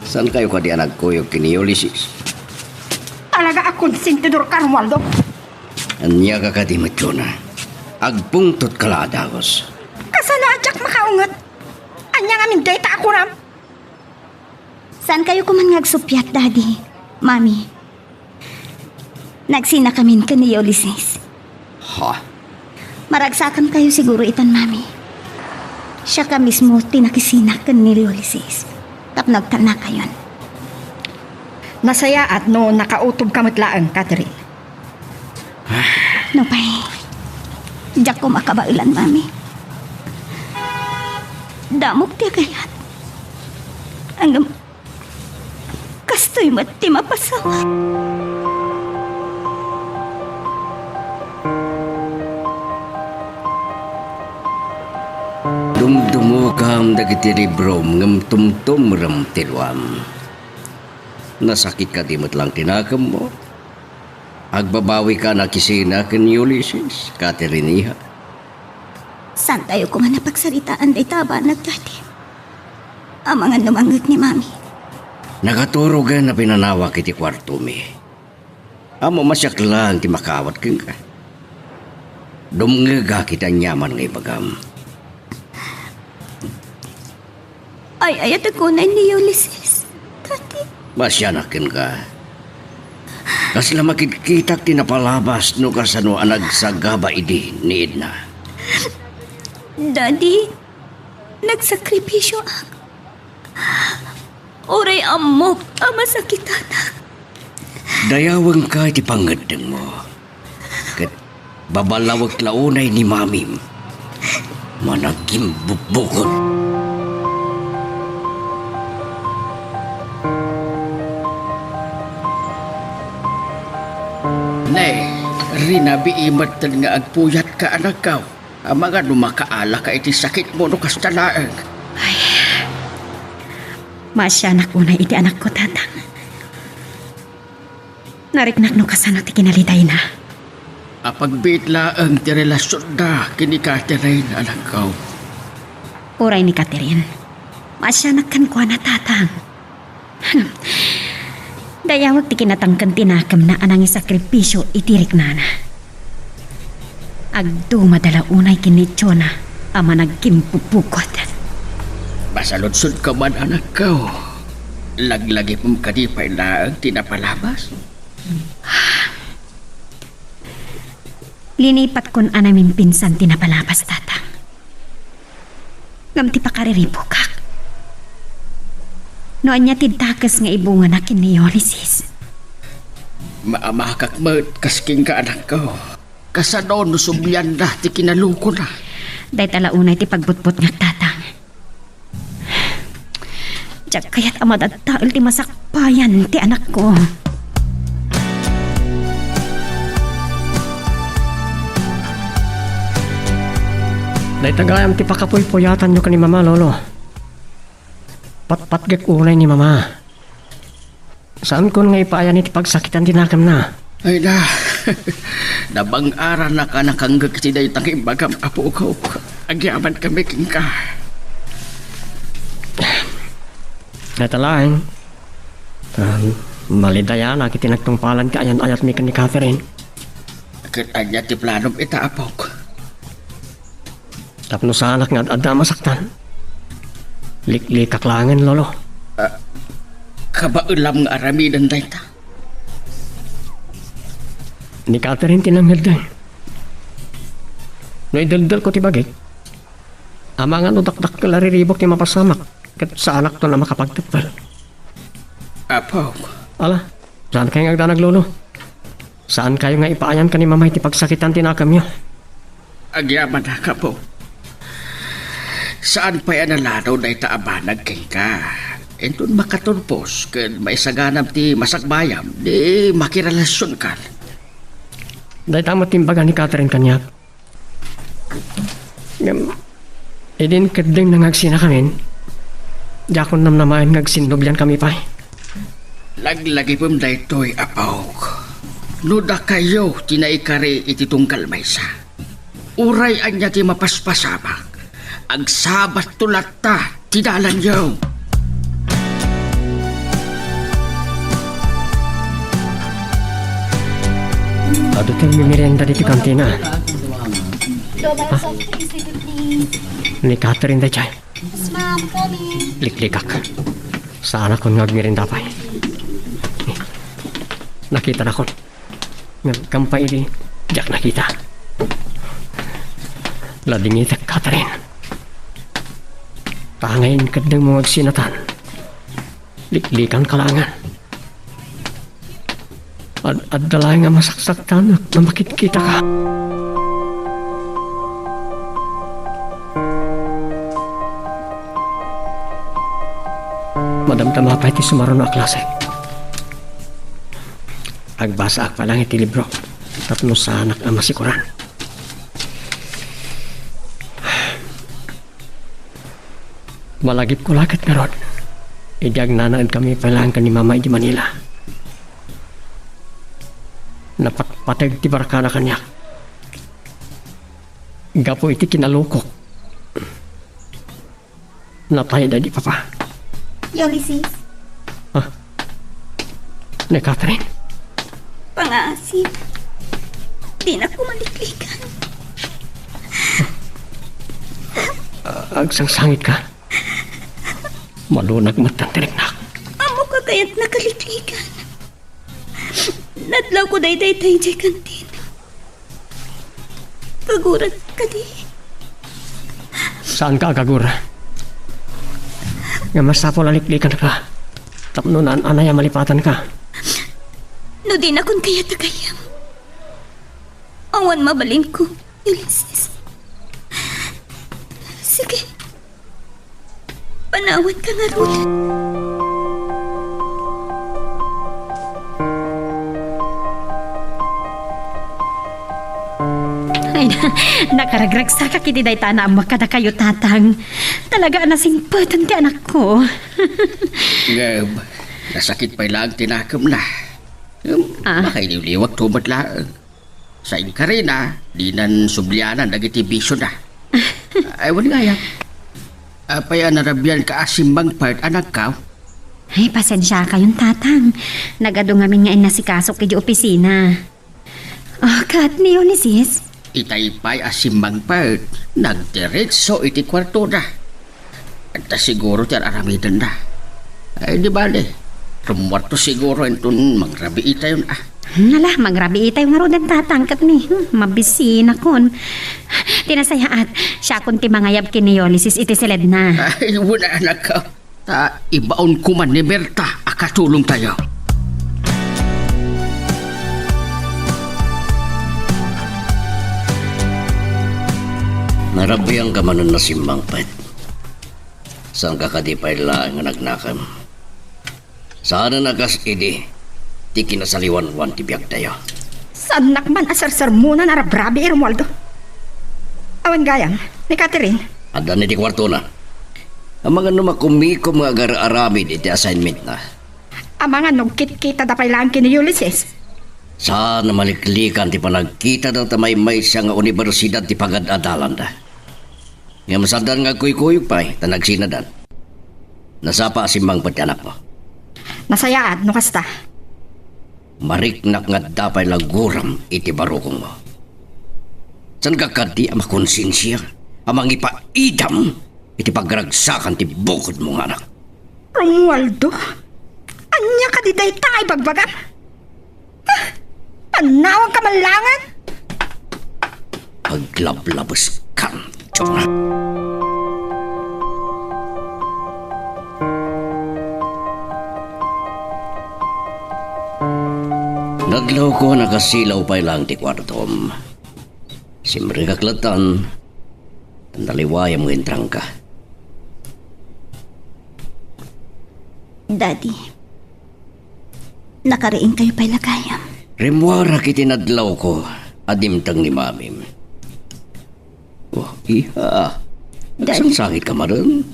Saan kayo ka di anak ko yung kini Ulysses? Alaga akong sintidor ka, Romualdo. Anya ka ka di matyona. Agpungtot kaladagos. Kasano adyak makaungot? Anya nga min data ako ram. Saan kayo kuman ngagsupyat, Daddy? Mami? Nagsina kami ka ni Ulysses. Ha? Maragsakan kayo siguro itan, Mami. Siya ka mismo tinakisina ka ni Ulysses. Tap nagtana kayon. Nasaya at no nakautob ka matlaang, Catherine. No, pay. Diyak ko makabailan, Mami. Damok tiya kayat. Hanggang kastoy mati mapasawa. Dumdumo kam dagiti librom ngem tumtum ram tilwam. Nasakit ka di mo't lang tinakam mo. Agbabawi ka na kisina ken Ulysses, Catherine iha. Saan tayo kuman napagsalitaan day taba nagdati? Ang mga lumangag ni Mami. Nagaturugan na pinanawa kiti kwarto mi. Amo masyaklan ti makawat keng ka. Dumngaga kita nyaman ngay bagam. Ay, ayat ako na ni Ulysses. Tati. Masyanakin ka. Kasla makikita tinapalabas no kasano anag sa gaba idi ni Edna. Daddy, nagsakripisyo ako. Oray amok ang masakitan. Dayawang ka iti pangadeng mo. Kat babalawag launay ni Mamim. Managim bubukod. Nay, rinabi imat nga agpuyat ka anak ka. Ang mga dumakaala ka iti sakit mo no kastalaang. Masya ko na iti anak ko, tatang. Nariknak no kasano ti kinaliday na. Apagbitla ang ti relasyon na kini Catherine anak ka. Uray ni Catherine. Masya kan ko na, tatang. Dayawag ti kinatangkan tinakam na anang isakripisyo itirik na na. Agdo madala unay kinitsyo na ama nagkimpupukot. Masaludsod ka man anak ka. Laglagi mong kadipay na ang tinapalabas. Linipat kun anamin pinsan tinapalabas, tatang. Ngam ti pakariripukak. Noon niya tintakas nga ibunga na kini Ulysses. Maamakak mo kasking ka anak ko. Kasano no subyan na ti kinaluko na. Day talaunay ti pagbutbut nga, tatang. Tiyak kaya't amadadtaal ti masakpayan ti anak ko. Naitagayam ti pakapuy-puyatan nyo ka ni Mama, Lolo. Patpatgek unay ni Mama. Saan ko nga ipaayan iti pagsakitan tinakam na? Ay na, nabang-ara na ka nakanggag ti daytang imbagam apo ko. Agyaman kami king ka. Natalaing. Malidaya na kiti nagtungpalan ka ayan ayat mi ka ni Catherine. Kitanya ti planom itaapok. Tapno sa anak nga adda masaktan. Liklikak langan, Lolo. Kabaulam nga aramidan dayta. Ni Catherine tinanghel day. No idaldal ko ti bagay. Amangan udakdak ka lariribok ti mapasamak. Kat sa anak to na makapagtapal. Apok. Ala, saan kayo nga agdanag, Lolo? Saan kayo nga ipaayan ka ni Mamay ti pagsakitan tinakam nyo? Agyaman na ka po. Saan pa yan nalanaw na itaabanag king ka? Entun makaturpos, ken may saganap ti masakbayam, di makirelasyon ka. Dahil tama timbaga ni Catherine kanyak. Idin kadeng nangagsina kanin. Jakon namnamayan ngagsindoglian kami pa. Laglagi pong daytoy apawk. Nuda kayo tinaikari iti tungkal maysa. Uray anya ti mapaspasamak. Agsabat tulata tidalan yaw. Ado tayong mimirienda dito kantina. Ni Catherine da chay. Liklikak. Sana kon ngagmirienda pa. Nakita na kon. Ngagkampay di. Diyak nakita. Ladingit ak Catherine. Tangayin kadang mga sinatan. Liklikan kalangan. At dalay nga masaksaktan na makikita ka. Madamdama pa iti sumaron na klase. Agbasa ak pa lang iti libro. Tapno sa anak ang masikuran. Malagip ko lakit nga rod. Idiag nanaan kami palang ka ni Mama di Manila. Napatpatag ti barkada kanya. Gapo iti kinalukok. Napay da di papa. Ulysses, Ni Catherine. pangasip. Di na ko maliklikan. Agsangsangit ka. Malunag matantirik na. Amo ka kaya't nakaliklikan. Nadlaw ko day-day tayo dyan kantin. Kagurat ka di. Saan ka agagura? Nga masapo laliklikan ka. Tapno na anaya malipatan ka. No di na kun kaya tagayam. Awan mabalin ko, Ulysses. Sige. Panawan ka nga rulan. Ay, nakaragragsa ka kiti day tana ang makada kayo tatang. Talaga nasingpatan ti anak ko. Ngam, nasakit pa ilang tinakam na. Baka iliwag tumat lang. Sa inkarina, di nan sublianan nagiti bisyo na. Aywan nga yan. Apaya narabyan ka asimbang part anak ka. Ay, pasensya kayong tatang. Nagado ngamin nga inasikaso kiti opisina. Oh, kat ni Ulysses. Itaypay asimbang part. Nagdiretso iti kwarto na. At siguro tiyan aramidan na. Ay di bale. Rumwarto siguro entun mangrabi itayon Nala, magrabi itay nga rodan tatangkat ni. Mabisina kon. Tinasayaat, siya kun ti mangayab kini Ulysses iti silid na. Ay, wala anak ka. Ta, ibaon kuman ni Berta. Akatulong tayo. Narabiang ka man na simbang pet. Saan ka kadipay lang nga nagnakam? Sana nagas idi, ti kinasaliwan-wan ti biyak tayo. Saan nakman asar-sar muna na rabrabi Romualdo? Awan gayam, ni Catherine. Ada ni ti kwarto na. Ang mga numakumikom nga agar-aramid iti assignment na. Ang mga nugkit-kita da lang kini Ulysses. Saan maliklikan ti panagkita daw tamay-may siya nga universidad ti pagad-adalan da. Nga masandan nga kuy-kuyog pa'y tanagsinadan. Nasapa asimbang pati anak mo. Nasayaan, no kasta. Mariknak nga dapay laguram iti barukong mo. San kakadi ang makonsensya, amang ipaidam, iti pagragsakan ti bukod mong anak. Romualdo? Anya ka di day tangay bagbagan? Panawang kamalangan? Paglablabas kan, Jonah. Naglaw ko nakasilaw pa lang ti kwartom. Simri kaklatan, naliwaya mo intrang ka. Daddy, nakariing kayo pa'y lagayam. Remwara kiti nadlaw ko, adimtang ni mamim. Oh, iha. Daddy. Saan sakit ka maron?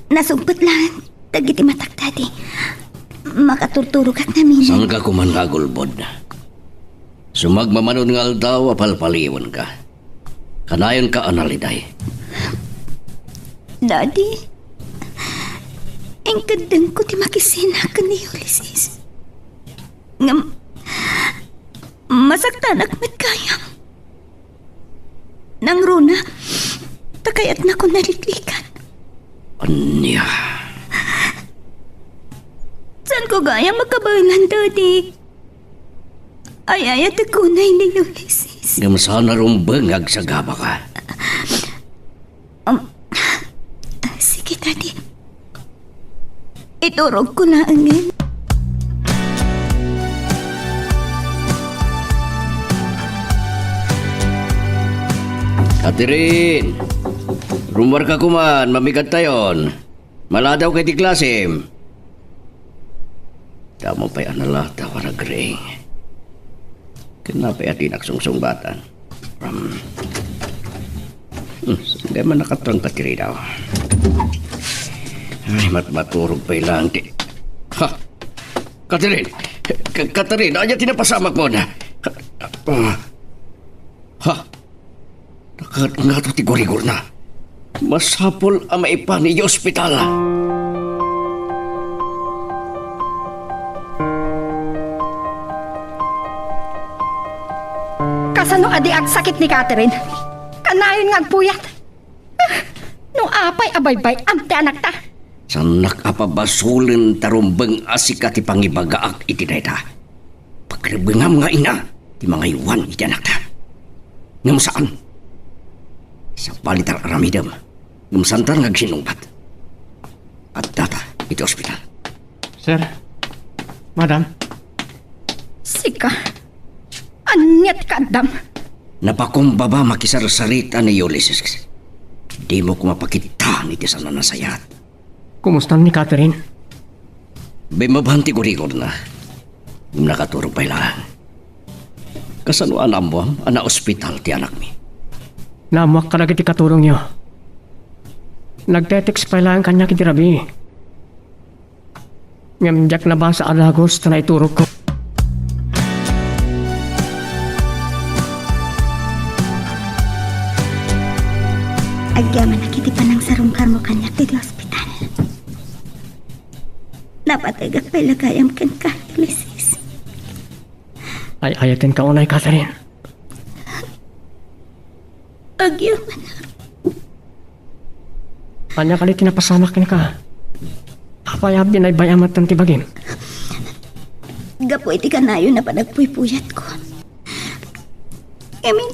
Nasumpot lang. Tagiti matak, Daddy. Makaturturog at namin. Saan ka kuman kagulbod? Sumagmamanon nga aldaw, apalpaliwan ka. Kanayon ka analiday. Daddy, ang gandang ko ti makisinakan ni Ulysses. Masaktanak met kayang. Nang runa, takayat na ko naliklikan. Anya? Saan ko gaya magkabalan, Daddy? Ay, at kunay ni Ulysses. Ngam sana rumbangag sa gaba ka. Sige, Daddy. Iturog ko na angin. Catherine! Rumor ka kuman, mamigat tayon. Maladaw kay ti klasim. Tamo pa'y analata waragring. Kenapa atin nagsungsung batan? Hindi man nakatrang Catherine daw. Ay, maturog pa'y lang di. Ha! Catherine! Catherine, anya tinapasamak mo na. Ha! Nga ito tigurigor na. Masapol ang maipan ni ospital. Kasano adi ag sakit ni Catherine? Kanayon nga agpuyat. Nung apay abaybay amte anak ta. Sanak apabasulin tarumbeng asika ti pangibagaak iti dayta. Pagrebengam nga ina, ti mga iwan iti anak ta. Ngam saan? Sa palitar aramidam, ngam santar nga ginungbat. At data iti ospital. Sir, madam, Sika. Anyat ka, Adam. Napakumbaba makisarsarita ni Ulysses. Di mo ko mapakita ni ti sana nasayat. kumusta ni Catherine? Bimabanti ko rigor na. Nakaturo pa lang. Kasano alam mo, ana ospital ti anak mi. Namuak ka lagi ti katulong niyo. Nagtetext pa lang kanya kiti Rabi. Ngamjak na ba sa alagos na iturog ko? Agyaman na kiti panang sarungkar mo kanyak ti ospital. Napatagak pa'y lagayam ken ka, Ulysses. Ay ayatin ka unay, Catherine. Agyaman na. Kanya kalit tinapasamak ka. Apaya binaybayamat ng tibagin. Gapo iti kanayo na panagpuypuyat ko. Emin,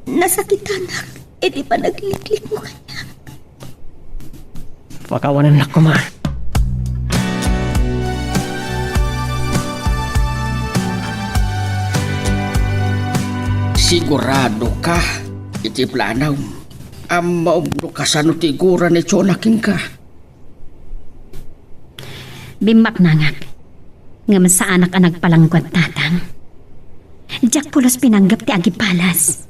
nasakitan na iti panagliklik mo kanya. Pakawanan na ko man. Sigurado ka iti planaw. Maubro ka sa nutigura ni Chonaking ka. Bimak nangak. Ngam sa anak ang nagpalangkwad tatang. Jack pulos pinanggap ti agipalas.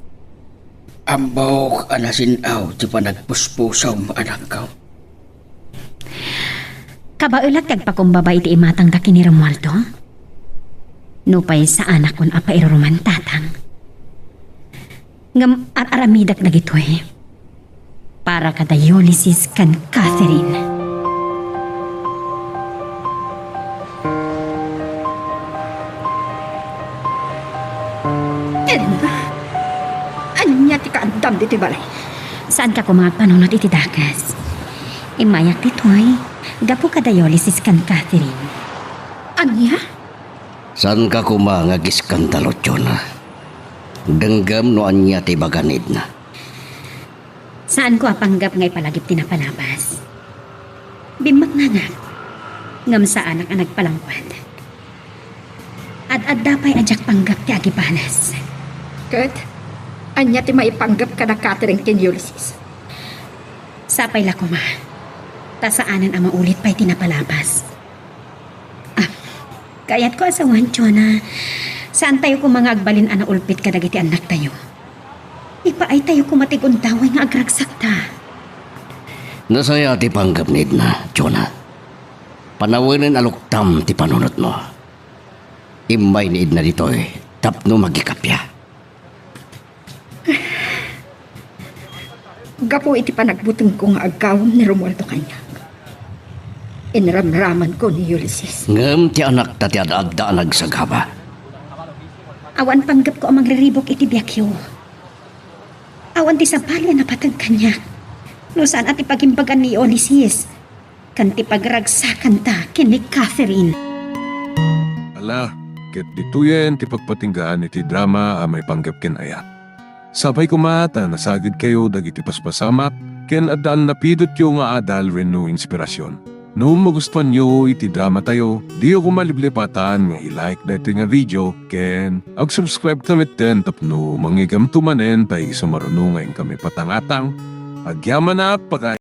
Ambaw anasinaw ti panagpuspusaw anak ka. Kabaulat kagpakumbaba iti imatang da kini Romualdo. Nupay sa anak kon apa iruruman tatang. Ngam aramidak na gitoy. Para kada Ulysses kan Catherine. Edna, anya ti kaandam diti balay. Saan ka mga panunod iti dagas? Imayak ditoy. Gapo kada Ulysses kan Catherine. Anya? San ka kumangag iskandalo, Jonah? Denggam no anya ti baganid na. Saan ko apanggap ngay palagip tinapalabas? Bimak nangak. Ngam sa anak ang nagpalangkwad. Ad dapay ajak panggap ti agibalas. Kat, anya ti maipanggap ka na Catherine ken Ulysses. Sapay la ko ma. Tasaanan ang maulit pa'y tinapalabas. Kaya't ko asawan, Jonah. Saan tayo kung mga agbalin ana ulpit kadagiti anak tayo? Ipaay tayo kumatigon daway nga agragsak ta. Nasaya ti panggap nid na, Jonah. Panawanin aluktam ti panunot mo. Imay niid na dito'y tapno magikapya. Gapo iti panagbutong kong agawam ni Romualdo kanya. Inramraman ko ni Ulysses. Ngam ti anak ta ti adda nagsagaba. Awan panggap ko ang magriribok iti biyakyo. Awan ti sapalya na patag kanya. No saan at ipagimbagan ni Ulysses. Kan ti pagragsakan ta kini Catherine. Ala, ket dituyen ti pagpatinggaan iti drama a may panggap ken ayat. Sabay kumata nasagid kayo dagiti paspasamak ken addaan napidot yo nga adal wenno inspirasyon. No magustuhan nyo iti drama tayo, di ako maliblipatan nga i-like na ito nga video ken ag-subscribe kami ten tapno mangigam tumanen tayo sumarunungan kami patangatang agyaman na pagka